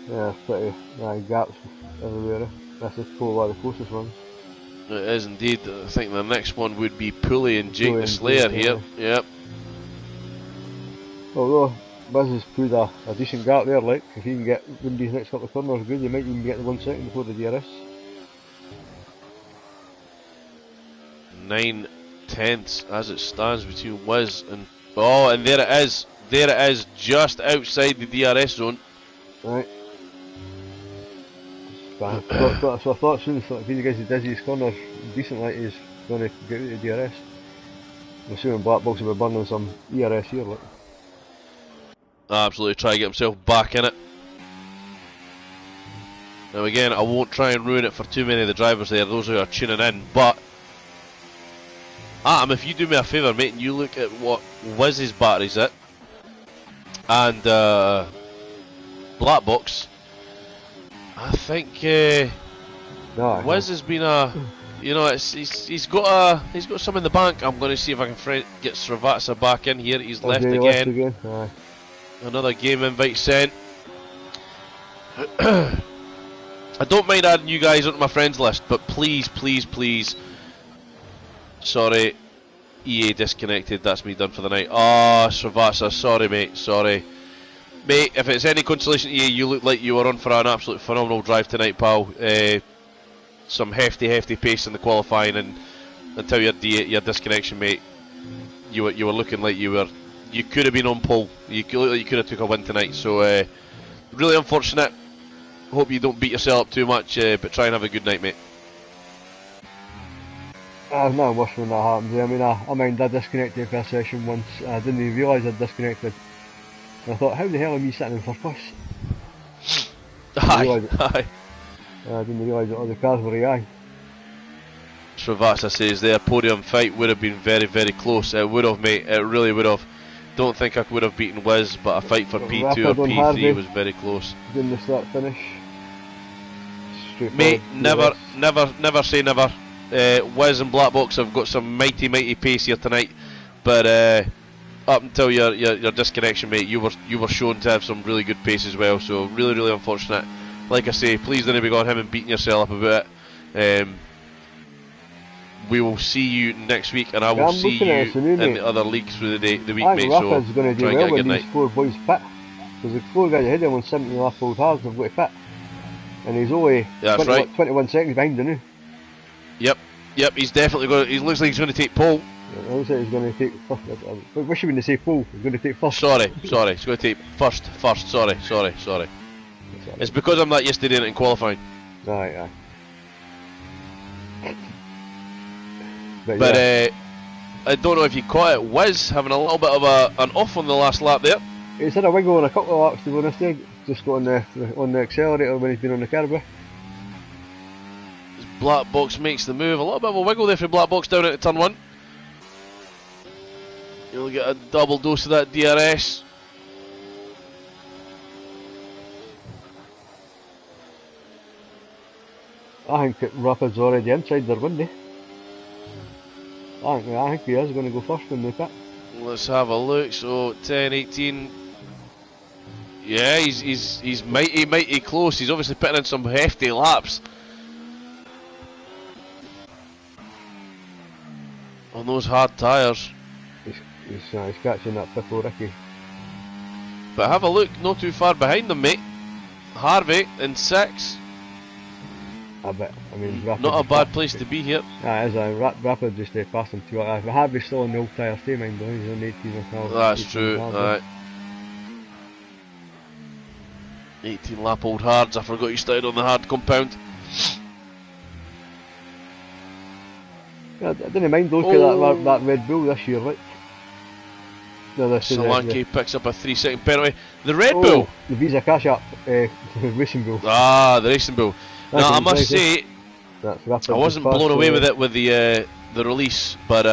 Yeah, pretty gaps everywhere. This is probably one of the closest ones. It is indeed. I think the next one would be Pulley and Jake the Slayer here. Yep. Although Buzz has put a decent gap there, like if he can get Windy's next couple of corners good, you might even get the 1 second before the DRS. 9 tenths as it stands between Wiz and and there it is. There it is, just outside the DRS zone. Right. So I thought soon if he gets the dizziest corner decent like he's going to get out of the DRS. I'm assuming Black Box will be burning some ERS here, like. Absolutely try to get himself back in it. Now again, I won't try and ruin it for too many of the drivers there, those who are tuning in, but Adam, if you do me a favour, mate, and you look at what Wiz's battery's at, and Black Box, I think Wiz has been you know, he's got some in the bank. I'm going to see if I can get Srivatsa back in here. He's left again. Another game invite sent. I don't mind adding you guys onto my friends list, but please, please, please. Sorry, EA disconnected. That's me done for the night. Oh, Srivatsa, sorry, mate. Sorry, mate. If it's any consolation to you, you look like you were on for an absolute phenomenal drive tonight, pal. Some hefty pace in the qualifying, and until your disconnection, mate, you were looking like you could have been on pole. You look like you could have took a win tonight. So really unfortunate. Hope you don't beat yourself up too much, but try and have a good night, mate. I've not worse when that happens. I mean, I mind I disconnected for a session once. I didn't even realise I'd disconnected. And I thought, how the hell am I sitting in first place? Aye. I didn't realise that all the cars were AI. Srivatsa says their podium fight would have been very, very close. It would have, mate. It really would have. Don't think I would have beaten Wiz, but a fight for P2 or P3 was very close. Doing the start finish. Mate, never say never. Wiz and Black Box have got some mighty pace here tonight, but up until your disconnection, mate, you were shown to have some really good pace as well. So really unfortunate. Like I say, please don't be going him and beating yourself up about it. We will see you next week, and I will see you in the other leagues through the week, mate. So Rafa's going to do well when these four boys pit, because the four guys ahead of him on 70 lap old hard have got to pit, and he's only 21 seconds behind, isn't he? Yep. He's definitely going. He looks like he's going to take pole. It looks like he's going to take first. I wish you wouldn't say pole. He's going to take first. Sorry. He's going to take first. Sorry. It's because I'm not used to doing it in qualifying. Aye. But I don't know if you caught it. Wiz having a little bit of an off on the last lap there. He's had a wiggle on a couple of laps, to be honest. Just got on the accelerator when he's been on the curb. Black Box makes the move. A little bit of a wiggle there for Black Box down into turn 1. You'll get a double dose of that DRS. I think that Rapid's already inside there, wouldn't he? I think he is going to go first in the pit. Let's have a look. So 10, 18. Yeah, he's mighty close. He's obviously putting in some hefty laps on those hard tyres. He's catching that Pipo Ricky. But have a look, not too far behind them, mate. Harvey in 6. Rapid not a bad place to be here. It is. Rapid just passed him too. Harvey's still on the old tyre, stay mind though. He's on 18 or That's true. Alright. 18 lap old hards. I forgot you started on the hard compound. Yeah, I didn't mind looking at that Red Bull this year, right? Solanke picks up a 3-second penalty. The Red Bull! The Visa Cash App Racing Bull. Ah, the Racing Bull. Now I must say, I wasn't blown away with it with the release, but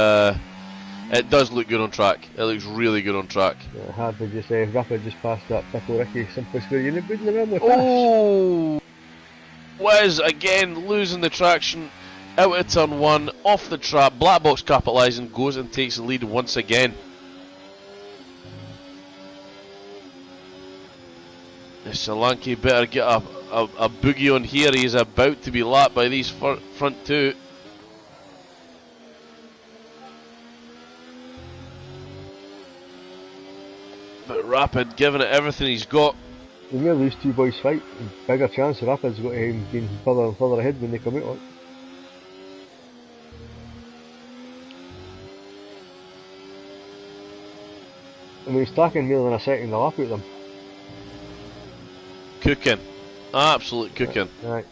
it does look good on track. It looks really good on track. Yeah, Harvey just Rapid just passed that Pipo Ricky simply square unit in the realm with Oh! Wiz again losing the traction out of turn 1, off the trap. Black Box capitalising, goes and takes the lead once again. Solanke better get a boogie on here. He's about to be lapped by these front two. But Rapid giving it everything he's got. The more these two boys fight, the bigger chance Rapid's got him being further and further ahead when they come out. He's stacking more than a second a lap out them. Cooking. Absolute cooking. Right.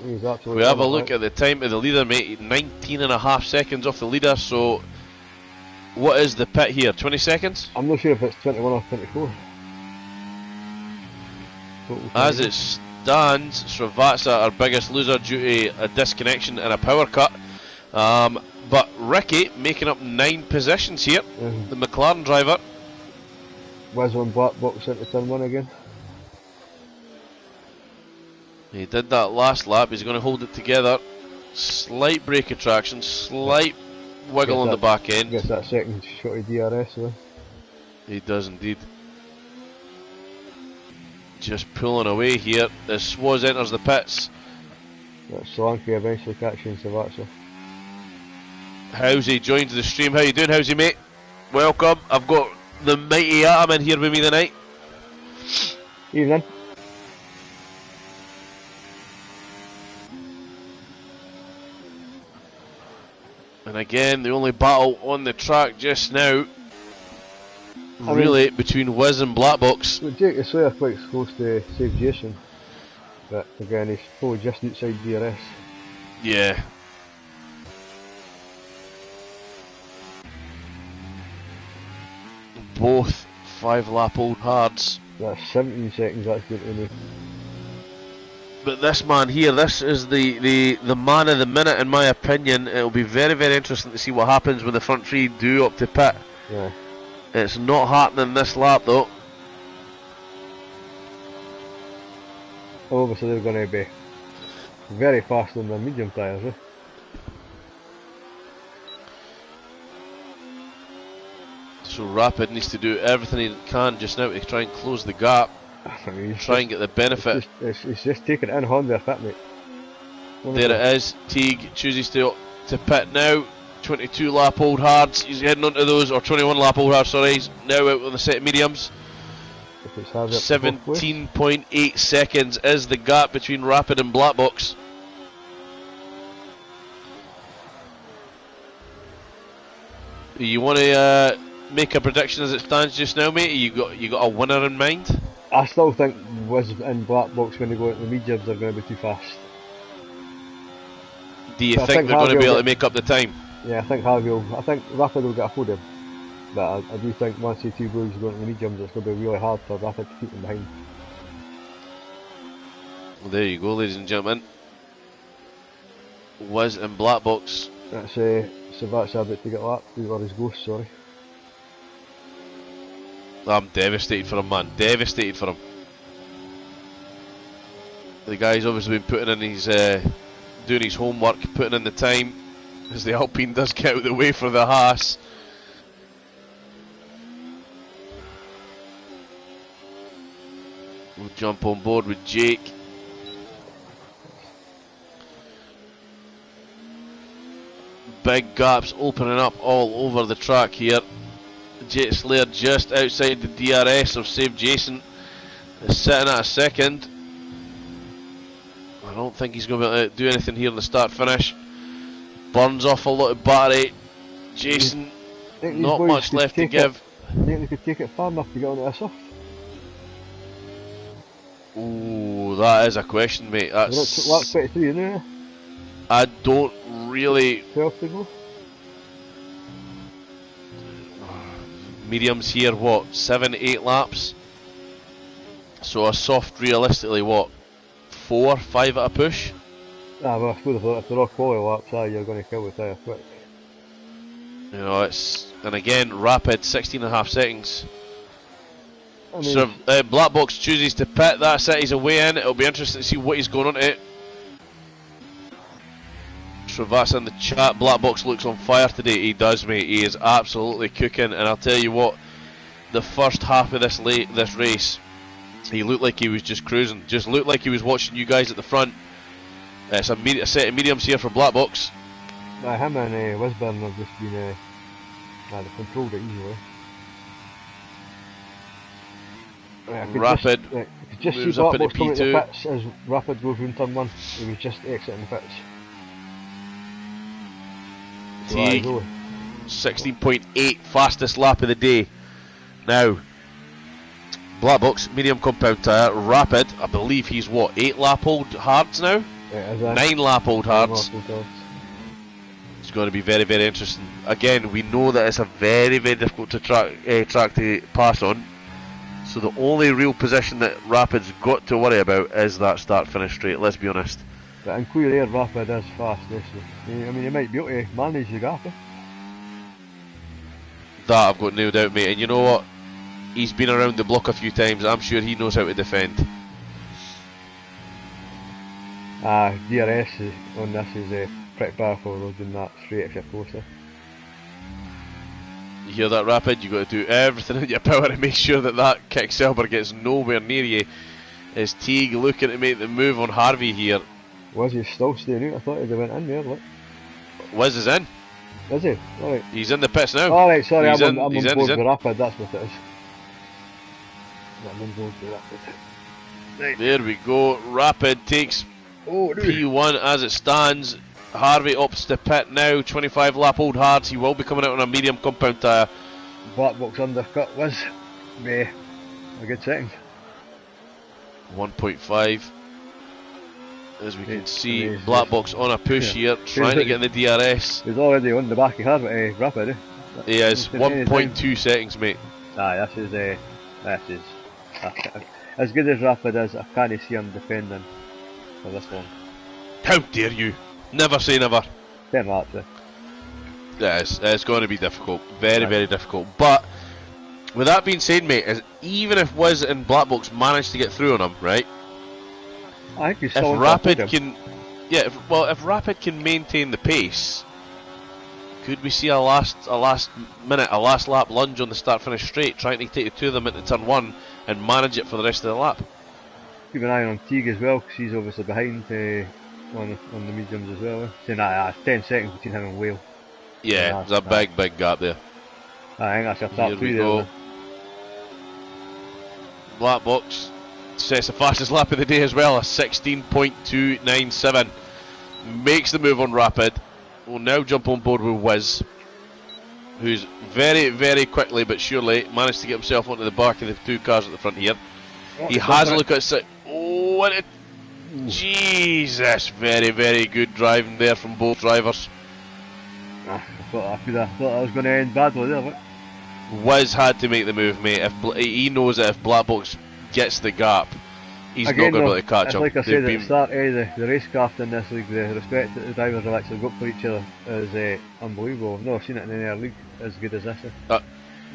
He's absolutely. We have a look at the time of the leader, mate. 19.5 seconds off the leader, so what is the pit here? 20 seconds? I'm not sure if it's 21 or 24. As it stands, Srivatsa, our biggest loser due to a disconnection and a power cut. But Ricky making up 9 positions here, the McLaren driver. Was on black box into turn 1 again. He did that last lap, he's going to hold it together. Slight brake attraction, slight wiggle on the back end. Gets that second shot of DRS though. He does indeed. Just pulling away here as Swaz enters the pits. That Solanke eventually catching Savazza. Howsey joins the stream. How you doing, Howsey, mate? Welcome. I've got the mighty Atom in here with me tonight. Evening. And again, the only battle on the track just now, really, between Wiz and Blackbox. Well, Jake is Slayer quite close to save Jason, but again he's probably just outside DRS. Yeah. Both 5-lap old hards. That's 17 seconds that's going to me. But this man here, this is the man of the minute in my opinion. It'll be very, very interesting to see what happens when the front three do up to pit. Yeah. It's not happening this lap though. Obviously they're going to be very fast on their medium tyres, eh? So Rapid needs to do everything he can just now to try and close the gap. I mean, Try and get the benefit. It's just taking it in Honda fit, mate. There it is. Teague chooses to pit now. 22 lap old hards. He's heading onto those, or 21 lap old hards. Sorry, he's now out on the set of mediums. 17.8 seconds is the gap between Rapid and Blackbox. You want to make a prediction as it stands just now, mate? You got a winner in mind? I still think Wiz and Blackbox when they go into the mediums are going to be too fast. Do you think they're going to be able to make up the time? Yeah, I think Rapid will get a podium. But I do think once the two boys go into the mediums, it's going to be really hard for Rapid to keep them behind. Well, there you go, ladies and gentlemen. Wiz and Blackbox. That's Savazza about to get lapped, or his ghost, sorry. I'm devastated for him, man. Devastated for him. The guy's obviously been putting in his, doing his homework, putting in the time, as the Alpine does get out of the way for the Haas. We'll jump on board with Jake. Big gaps opening up all over the track here. Jake Slayer just outside the DRS of Save Jason is sitting at a second. I don't think he's going to be able to do anything here in the start finish. Burns off a lot of battery. Jason, not much left to give. You think they could take it far enough to get onto a soft? Ooh, that is a question, mate. That's lap 23, isn't it? I don't really. 12 to go. Mediums here, what, 7-8 laps? So a soft, realistically, what, 4-5 at a push? Ah, well, I suppose if they're all quality laps, you're going to kill the tyre quick. You know, it's, and again, Rapid, 16.5 seconds. I mean, So Blackbox chooses to pit, that set he's away in. It'll be interesting to see what he's going on to. Travassa in the chat, Blackbox looks on fire today. He does, mate. He is absolutely cooking, and I'll tell you what, the first half of this race, he looked like he was just cruising. Just looked like he was watching you guys at the front. It's a set of mediums here for Blackbox. him and Wisburn have just been, they've controlled it easily. Rapid just moves see up into Blackbox coming to P2. the pits as Rapid goes round turn 1. He was just exiting the pits. Teague, 16.8, fastest lap of the day. Now, Blackbox, medium compound tyre, Rapid, I believe he's what, 8 lap old hards now? 9 lap old hards. It's going to be very, very interesting. Again, we know that it's a very, very difficult to track to pass on. So the only real position that Rapid's got to worry about is that start-finish straight, let's be honest. But in clear air, Rapid is fast, this. I mean, he might be able to manage the gap. That I've got no doubt, mate. And you know what? He's been around the block a few times. I'm sure he knows how to defend. DRS on this is pretty powerful, loading that straight if you're closer. You hear that, Rapid? You've got to do everything in your power to make sure that Kicksilver gets nowhere near you. Is Teague looking to make the move on Harvey here? Was he still staying out? I thought he went in there, look. Wiz is in. Is he? Alright. He's in the pits now. Alright, sorry, He's I'm in, on he's board in, he's with in. Rapid, that's what it is. I'm on board with Rapid. Right. There we go. Rapid takes P1 as it stands. Harvey opts to pit now. 25 lap old hards. He will be coming out on a medium compound tyre. Black box undercut was a good second. 1.5. As we can see, amazing. Black Box on a push here, trying to get the DRS. He's already on the back of Harvey, Rapid, eh? He is 1.2 seconds, mate. Aye, this is as good as Rapid is. I can't see him defending for this long. How dare you? Never say never. 10 laps, eh? Yeah, it's going to be difficult. Very, very difficult. But, with that being said, mate, even if Wiz and Black Box manage to get through on him, right? I think he's still if Rapid can, if Rapid can maintain the pace, could we see a last lap lunge on the start-finish straight, trying to take the two of them into turn 1 and manage it for the rest of the lap? Keep an eye on Teague as well, because he's obviously behind on the mediums as well. Saying 10 seconds between him and Whale. Yeah, there's a big gap there. I think that's a top 3 there. Black Box sets the fastest lap of the day as well, a 16.297. Makes the move on Rapid. Will now jump on board with Wiz, who's very, very quickly but surely managed to get himself onto the back of the two cars at the front here. He has a look at Jesus, very, very good driving there from both drivers. I thought I was going to end badly there, but Wiz had to make the move, mate. He knows that if Black Box gets the gap, he's not going to be able to catch him. Like I said at the start, the racecraft in this league, the respect that the drivers have actually got for each other is unbelievable. I've never seen it in any other league as good as this.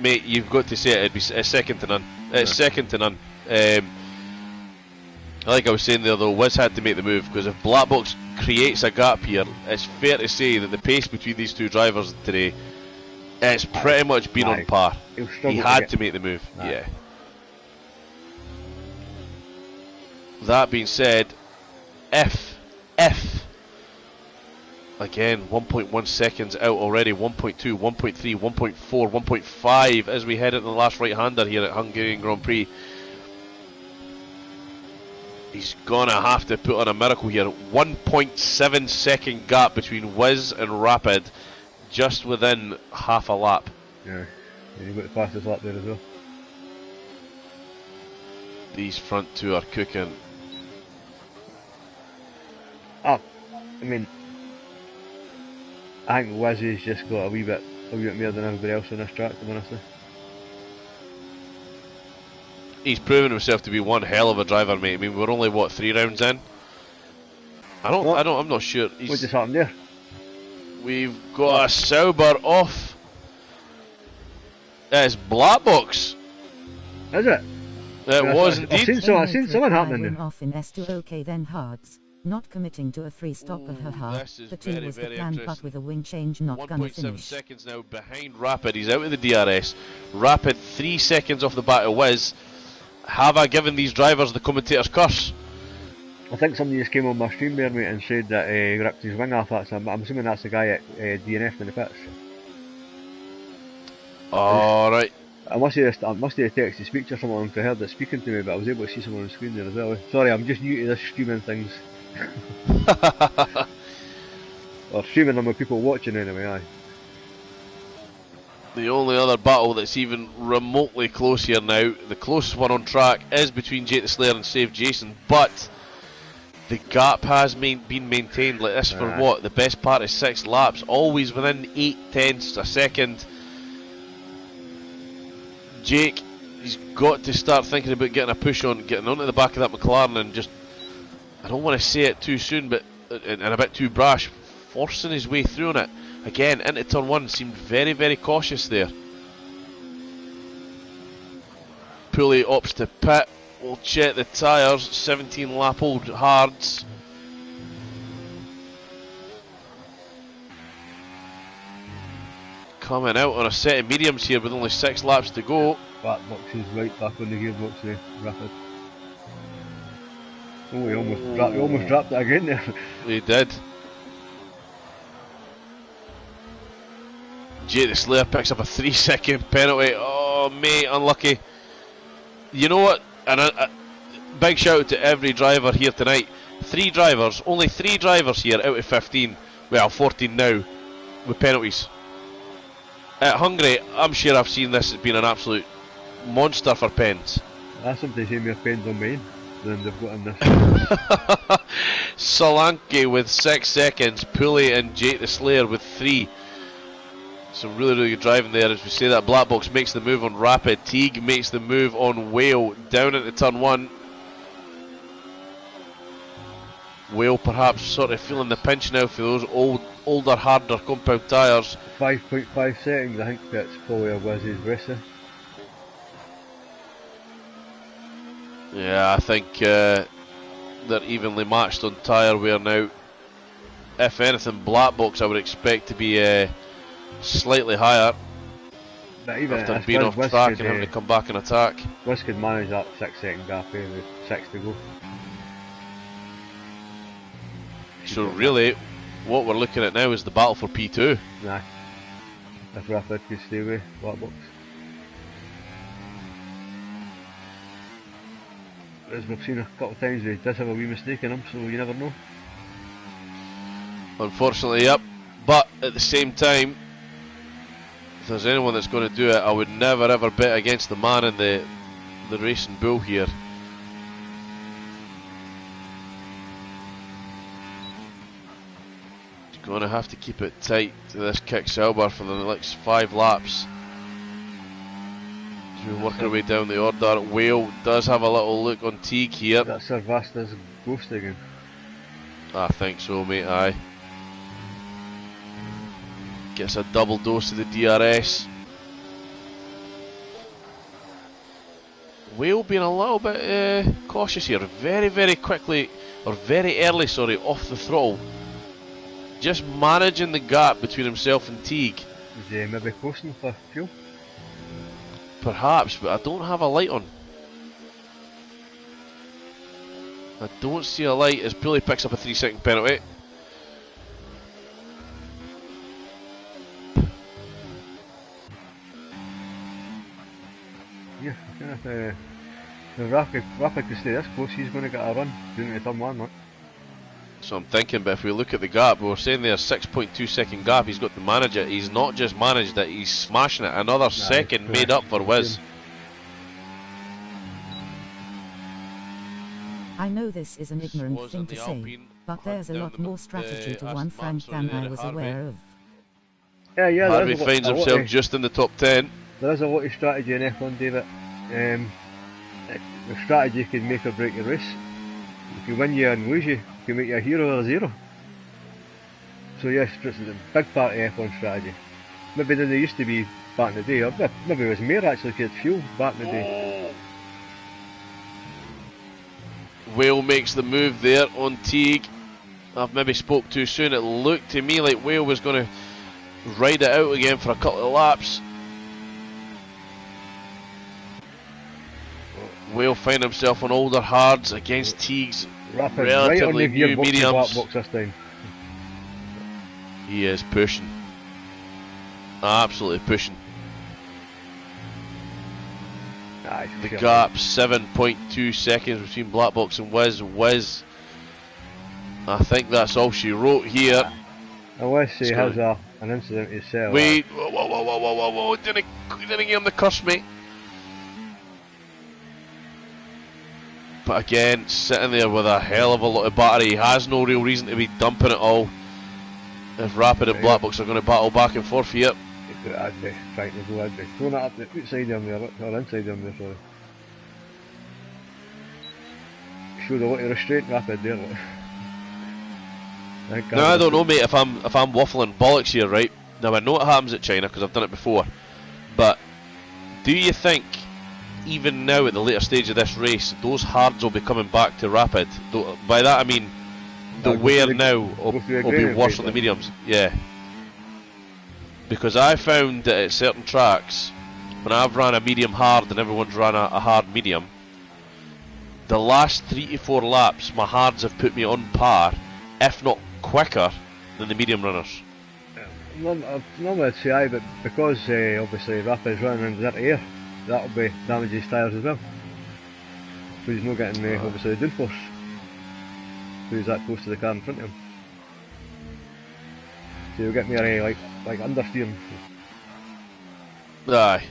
Mate, you've got to say it. It's second to none. It's second to none. Like I was saying there though, Wiz had to make the move, because if Black Box creates a gap here, it's fair to say that the pace between these two drivers today, it's pretty much been on par. He had to make the move. Yeah. That being said, if again 1.1 seconds out already, 1.2, 1.3, 1.4, 1.5 as we head into the last right-hander here at Hungarian Grand Prix. He's gonna have to put on a miracle here. 1.7 second gap between Wiz and Rapid, just within half a lap. Yeah, you've got the fastest lap there as well. These front two are cooking. I mean, I think Wiz has just got a wee bit more than everybody else on this track, to be honest. He's proven himself to be one hell of a driver, mate. I mean, we're only what, 3 rounds in? I'm not sure. What just happened there? We've got a Sauber off. It's Black Box. Is it? It was indeed. I've seen someone happening there. Off in S2 OK then hards. Not committing to a 3-stop at her The 2 was the plan, but with a wing change not gonna 1.7 finish. seconds now behind Rapid. He's out of the DRS. Rapid 3 seconds off the back of Wiz. Have I given these drivers the commentator's curse? I think somebody just came on my stream there, mate, and said that he ripped his wing off. I'm assuming that's the guy at DNF in the pits. Alright. I must have texted speech or someone to heard that speaking to me, but I was able to see someone on the screen there as well. Sorry, I'm just new to this streaming things. Or streaming them with people watching anyway, aye. The only other battle that's even remotely close here now, the closest one on track, is between Jake the Slayer and Save Jason, but the gap has been maintained like this for what? The best part is 6 laps, always within 8/10 a second. Jake, he's got to start thinking about getting a push on, getting onto the back of that McLaren and just, I don't want to say it too soon, but and a bit too brash, forcing his way through on it. Again, into turn 1, seemed very, very cautious there. Pulley opts to pit. We'll check the tyres. 17 lap old hards. Coming out on a set of mediums here with only 6 laps to go. Back box is right back on the gearbox there, rapid. Oh, he almost dropped it again there. He did. Jay the Slayer picks up a 3-second penalty. Oh, mate, unlucky. You know what? And a big shout out to every driver here tonight. 3 drivers, only 3 drivers here out of 15. Well, 14 now, with penalties. At Hungary, I'm sure I've seen this as being an absolute monster for pens. That's somebody saying more pens on mine than they've got in this. Solanke with 6 seconds, Pulley and Jake the Slayer with 3. Some really, really good driving there. As we say, that black box makes the move on Rapid. Teague makes the move on Whale down into turn 1. Whale perhaps sort of feeling the pinch now for those older, harder compound tyres. 5.5 seconds, I think that's probably a Wiz's racer. Yeah, I think they're evenly matched on tyre wear now. If anything, black box I would expect to be slightly higher. But even after being off track and having to come back and attack. Wiz could manage that 6-second gap with 6 to go. So really, what we're looking at now is the battle for P2. Nah. If Rapid could stay away, black box. As we've seen a couple of times, he does have a wee mistake in him, so you never know. Unfortunately, yep. But at the same time, if there's anyone that's going to do it, I would never ever bet against the man in the racing bull here. He's going to have to keep it tight to this Kick Sauber for the next 5 laps. As we work our way down the order, Whale does have a little look on Teague here. That's Sir Vasta's ghost again. I think so, mate, aye. Gets a double dose of the DRS. Whale being a little bit cautious here. Very, very quickly, or very early, sorry, off the throttle. Just managing the gap between himself and Teague. Is he maybe coasting for fuel? Perhaps, but I don't have a light on. I don't see a light as Pulley picks up a 3-second penalty. Yeah, if Rapid could stay this close, he's going to get a run doing the turn 1, right? So I'm thinking, but if we look at the gap, we were saying there 6.2 second gap, he's got to manage it. He's not just managed it, he's smashing it. Another second made up for Wiz. I know this is an ignorant thing to say, but there's a lot more strategy to one Frank than I was aware of. Yeah, Harvey finds himself just in the top 10. There is a lot of strategy in F1, David. The strategy can make or break your race. If you win you and lose you can make you a hero or a zero. So yes, it's a big part of F1 strategy. Maybe than they used to be back in the day, or maybe it was more actually because it's fuel back in the day. Whale makes the move there on Teague. I've maybe spoke too soon. It looked to me like Whale was going to ride it out again for a couple of laps. Whale find himself on older hards against Teague's Rapid relatively right new mediums. Box this time. He is pushing. Absolutely pushing. Nice. The gap 7.2 seconds between Black Box and Wiz. Wiz, I think that's all she wrote here. Unless he has an incident himself. Wait, whoa, didn't give him the curse, mate. But again, sitting there with a hell of a lot of battery, he has no real reason to be dumping it all. If Rapid and Black Box are going to battle back and forth here. I'd be trying to go, I'd be throwing it up the outside of there, or inside of there, sorry. Showed a lot of restraint, Rapid there. Look. Now I don't know, mate, if I'm waffling bollocks here, right? Now I know it happens at China because I've done it before, but do you think even now at the later stage of this race, those hards will be coming back to rapid? By that I mean the wear now will be worse on the mediums. Yeah. Because I found that at certain tracks, when I've ran a medium hard and everyone's ran a hard medium, the last 3 to 4 laps my hards have put me on par, if not quicker, than the medium runners. Normally I'd say aye, but because obviously Rapid's running into that air, that'll be damage his tyres as well. So he's not getting obviously the downforce. So he's that close to the car in front of him. So he'll get me like understeering. Aye.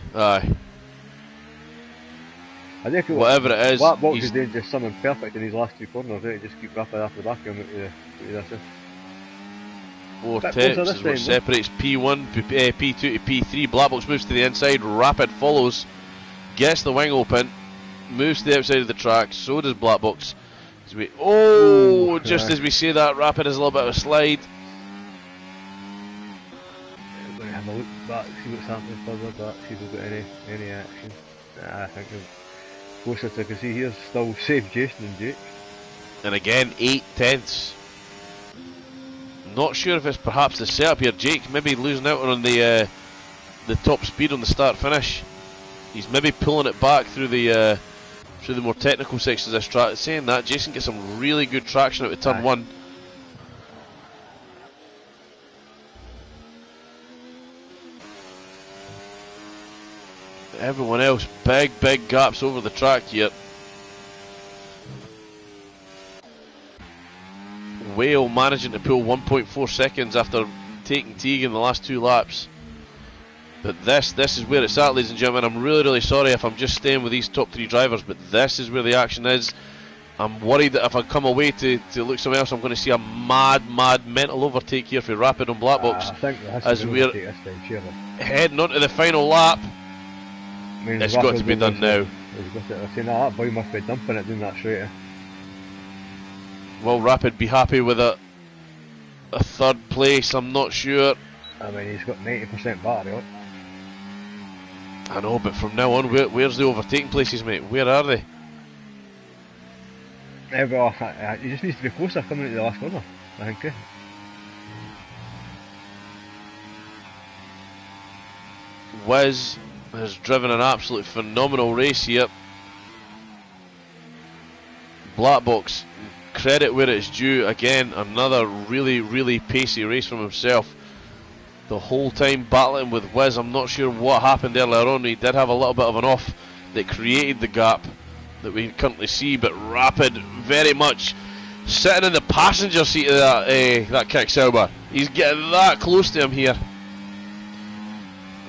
I think whatever it is, Black Box is doing just something perfect in these last 2 corners, right? Just keep Rapid after the back of him to this. 4 tips is what separates P1, P2 to P3. Black Box moves to the inside, Rapid follows, gets the wing open, moves to the outside of the track, so does Black Box. As we say that, Rapid is a little bit of a slide. I'm going to have a look back, see what's happening further back, see if we've got any action. I think closest I can see here, still save Jason and Jake. And again, 8/10. Not sure if it's perhaps the setup here. Jake maybe losing out on the top speed on the start finish. He's maybe pulling it back through the more technical sections of this track. Saying that, Jason gets some really good traction out of turn 1. Everyone else, big gaps over the track here. Whale managing to pull 1.4 seconds after taking Teague in the last 2 laps. But this is where it's at, ladies and gentlemen. I'm really sorry if I'm just staying with these top 3 drivers, but this is where the action is. I'm worried that if I come away to look somewhere else, I'm going to see a mad mental overtake here for Rapid on Black Box. I think as we're heading on to the final lap. It's got to be done now. That boy must be dumping it doing that straight. Will Rapid be happy with a 3rd place? I'm not sure. I mean, he's got 90% battery on. I know, but from now on, where's the overtaking places, mate? Where are they? Well, he just needs to be closer coming into the last corner, I think. Wiz has driven an absolute phenomenal race here. Black Box, credit where it's due. Again, another really pacey race from himself. The whole time battling with Wiz. I'm not sure what happened earlier on. He did have a little bit of an off that created the gap that we currently see, but Rapid very much sitting in the passenger seat of that kick Sauber. He's getting that close to him here.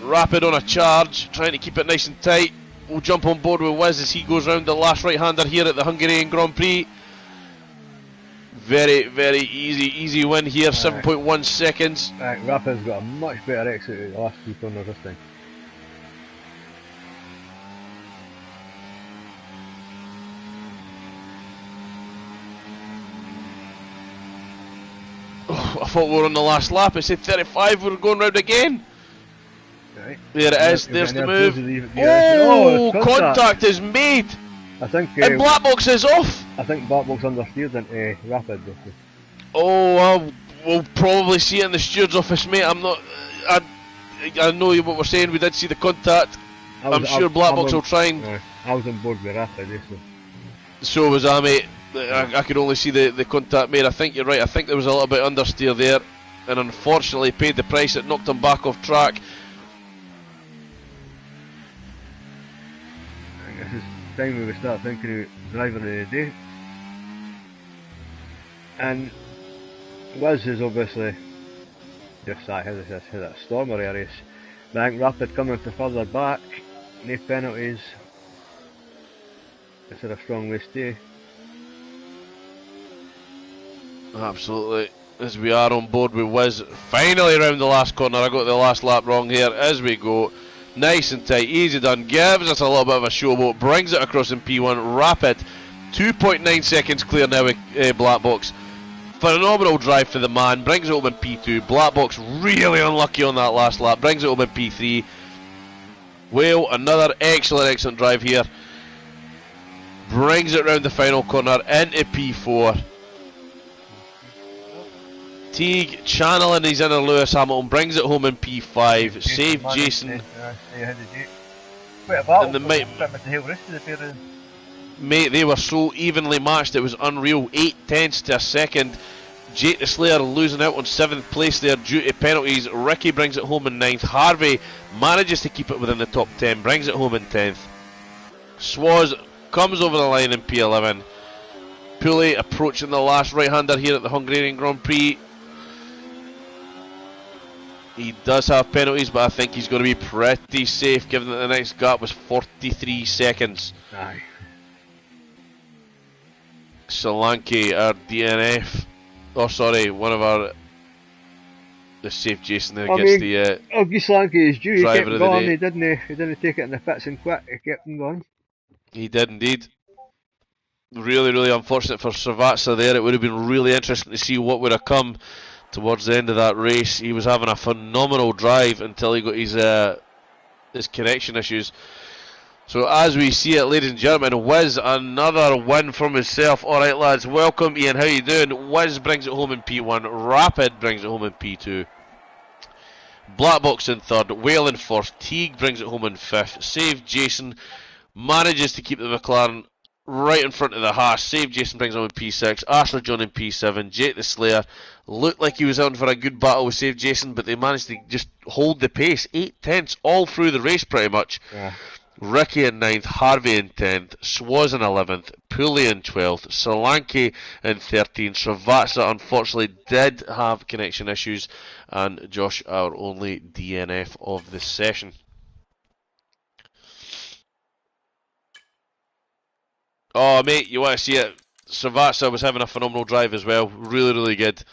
Rapid on a charge, trying to keep it nice and tight. We'll jump on board with Wiz as he goes round the last right-hander here at the Hungarian Grand Prix. Very easy win here, 7.1 seconds. Rapid's got a much better exit at the last 2 corners this time. Oh, I thought we were on the last lap. It said 35, we were going round again. Right. There it is, there's the move. Oh, contact is made! I think and Black Box is off! I think Black Box understeered into Rapid. Oh, we'll probably see it in the steward's office, mate. I'm not... I know what we're saying, we did see the contact. I'm sure Black Box will try and... I was on board with Rapid, so was I, mate. I could only see the contact made. I think you're right, I think there was a little bit understeer there. And unfortunately paid the price that knocked him back off track. This is time we would start thinking of driver of the day. And Wiz is obviously just had a stormer race. But I think Rapid coming from further back, no penalties. It's a strong race day. Absolutely. As we are on board with Wiz, finally around the last corner. I got the last lap wrong here. As we go, nice and tight, easy done, gives us a little bit of a showboat, brings it across in P1. Rapid, 2.9 seconds clear now with Black Box. Phenomenal drive for the man, brings it home in P2. Black Box really unlucky on that last lap, brings it home in P3. Whale, another excellent drive here. Brings it round the final corner into P4. Teague channeling his inner Lewis Hamilton, brings it home in P5. Save Jason. And the mate, they were so evenly matched, it was unreal. 8/10 to a second. Jake the Slayer losing out on 7th place there due to penalties. Ricky brings it home in 9th. Harvey manages to keep it within the top 10, brings it home in 10th. Swaz comes over the line in P11. Poulet approaching the last right-hander here at the Hungarian Grand Prix. He does have penalties, but I think he's going to be pretty safe given that the next gap was 43 seconds. Aye. Solanke, our DNF. Oh, sorry, one of our. The safe Jason there gets the. I'll give Solanke his due. He kept going, he didn't take it in the pits and quit. He kept him going. He did indeed. Really unfortunate for Savatsa there. It would have been really interesting to see what would have come towards the end of that race. He was having a phenomenal drive until he got his connection issues. So as we see it, ladies and gentlemen, Wiz, another win from himself. Alright lads, welcome Ian, how you doing? Wiz brings it home in P1, Rapid brings it home in P2. Black Box in 3rd, Whale in 4th, Teague brings it home in 5th, Save Jason manages to keep the McLaren right in front of the Haas. Save Jason brings it home in P6, Ashley John in P7, Jake the Slayer looked like he was out for a good battle with Save Jason, but they managed to just hold the pace, 8/10 all through the race pretty much. Yeah. Ricky in 9th, Harvey in 10th, Swaz in 11th, Poulet in 12th, Solanke in 13th. Srivatsa unfortunately did have connection issues, and Josh, our only DNF of the session. Oh mate, you want to see it? Srivatsa was having a phenomenal drive as well, really good.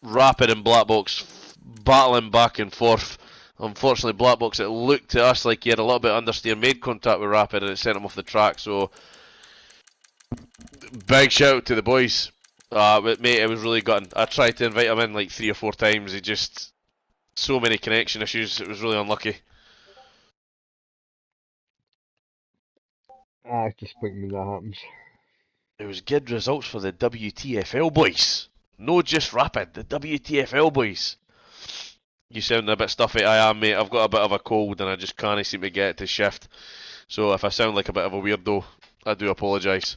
Rapid and Black Box battling back and forth. Unfortunately, Black Box, it looked to us like he had a little bit of understeer, made contact with Rapid, and it sent him off the track. So, big shout out to the boys. But mate, it was really gutting. I tried to invite him in like 3 or 4 times. He just so many connection issues. It was really unlucky. It's disappointing when that happens. It was good results for the WTFL boys. No, just Rapid. The WTFL boys. You sound a bit stuffy. I am, mate. I've got a bit of a cold and I just can't seem to get it to shift. So if I sound like a bit of a weirdo, I do apologise.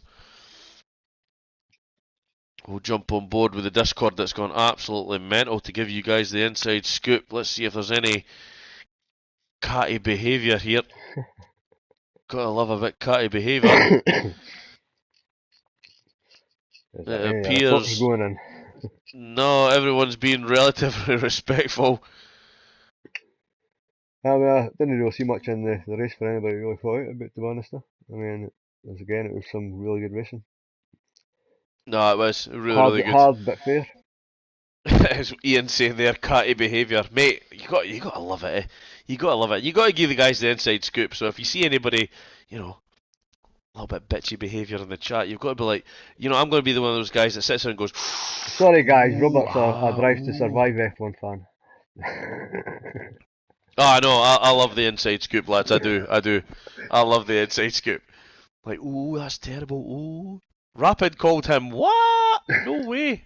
We'll jump on board with the Discord that's gone absolutely mental to give you guys the inside scoop. Let's see if there's any catty behaviour here. Gotta love a bit catty behaviour. It appears... No, everyone's being relatively respectful. I didn't really see much in the race for anybody really thought out about, to be honest. I mean, it was some really good racing. No, it was really good. Hard but fair. As Ian saying there, catty behaviour. Mate, you gotta love it, eh? You gotta love it. You gotta give the guys the inside scoop, so if you see anybody, you know, a little bit bitchy behaviour in the chat, you've got to be like, you know, I'm going to be the one of those guys that sits there and goes... Sorry guys, Robert's a Drive to Survive F1 fan. Oh, no, I love the inside scoop, lads, I do. I love the inside scoop. Like, ooh, that's terrible, ooh. Rapid called him, what? No way.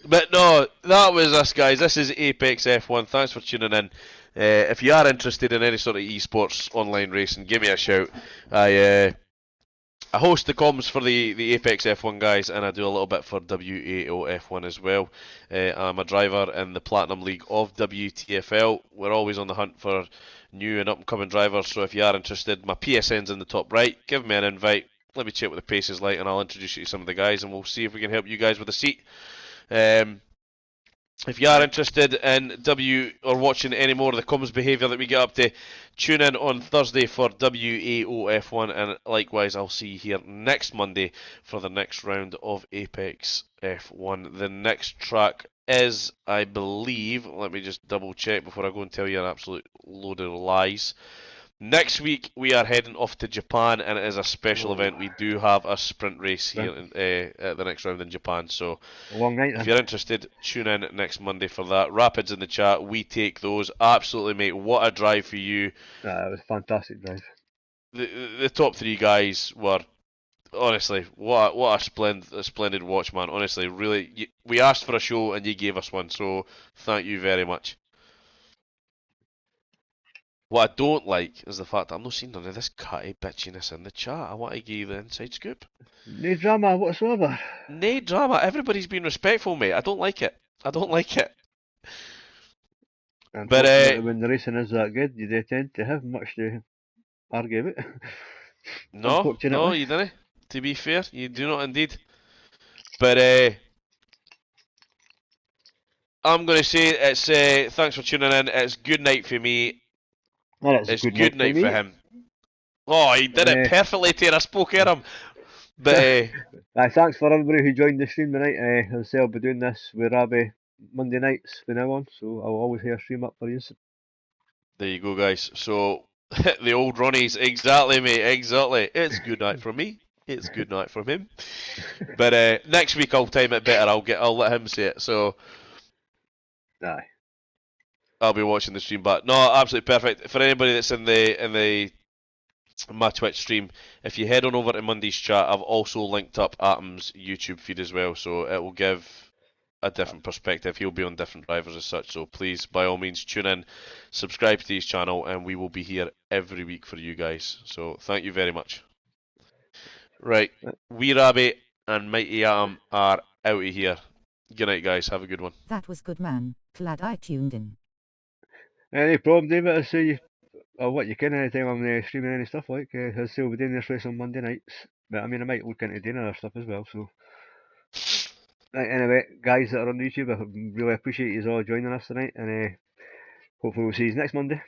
But no, that was us, guys. This is Apex F1. Thanks for tuning in. If you are interested in any sort of esports online racing, give me a shout. I host the comms for the Apex F1 guys, and I do a little bit for WAO F1 as well. I'm a driver in the Platinum League of WTFL. We're always on the hunt for new and up-and-coming drivers, so if you are interested, my PSN's in the top right. Give me an invite. Let me check what the pace is like, and I'll introduce you to some of the guys, and we'll see if we can help you guys with a seat. If you are interested in or watching any more of the comms behaviour that we get up to, tune in on Thursday for WAOF1, and likewise I'll see you here next Monday for the next round of Apex F1. The next track is, I believe, let me just double check before I go and tell you an absolute load of lies. Next week we are heading off to Japan, and it is a special event. We do have a sprint race here at the next round in Japan. So a long night. If you're interested, tune in next Monday for that. Rapids in the chat, we take those. Absolutely, mate. What a drive for you. It was a fantastic drive. The top three guys were, honestly, what a splendid watch, man. Honestly, really, we asked for a show and you gave us one, so thank you very much. What I don't like is the fact that I'm not seeing none of this catty bitchiness in the chat. I want to give you the inside scoop. No drama whatsoever. No drama. Everybody's been respectful, mate. I don't like it. I don't like it. But when the racing is that good, you don't tend to have much to argue about. No, you didn't. To be fair, you do not indeed. But I'm going to say it's thanks for tuning in. It's good night for me. It's good night for him. Oh, he did it perfectly, Taylor. I spoke at him. But thanks for everybody who joined the stream tonight. As I say, I'll be doing this with Rabbi Monday nights from now on, so I'll always hear a stream up for you. There you go, guys. So the old Ronnies, exactly, mate, exactly. It's good night from me. It's good night from him. But next week I'll time it better. I'll let him say it. So aye, I'll be watching the stream back. No, absolutely perfect. For anybody that's in my Twitch stream, if you head on over to Monday's chat, I've also linked up Atom's YouTube feed as well, so it will give a different perspective. He'll be on different drivers as such, so please, by all means, tune in, subscribe to his channel, and we will be here every week for you guys. So thank you very much. Right, Wee Rabbit and Mighty Atom are out of here. Good night, guys. Have a good one. That was good, man. Glad I tuned in. Any problem, David? I say you. What you can anytime I'm streaming any stuff like. I say we'll be doing this race on Monday nights, but I mean I might look into doing other stuff as well. So. Right, anyway, guys that are on YouTube, I really appreciate you all joining us tonight, and hopefully we'll see you next Monday.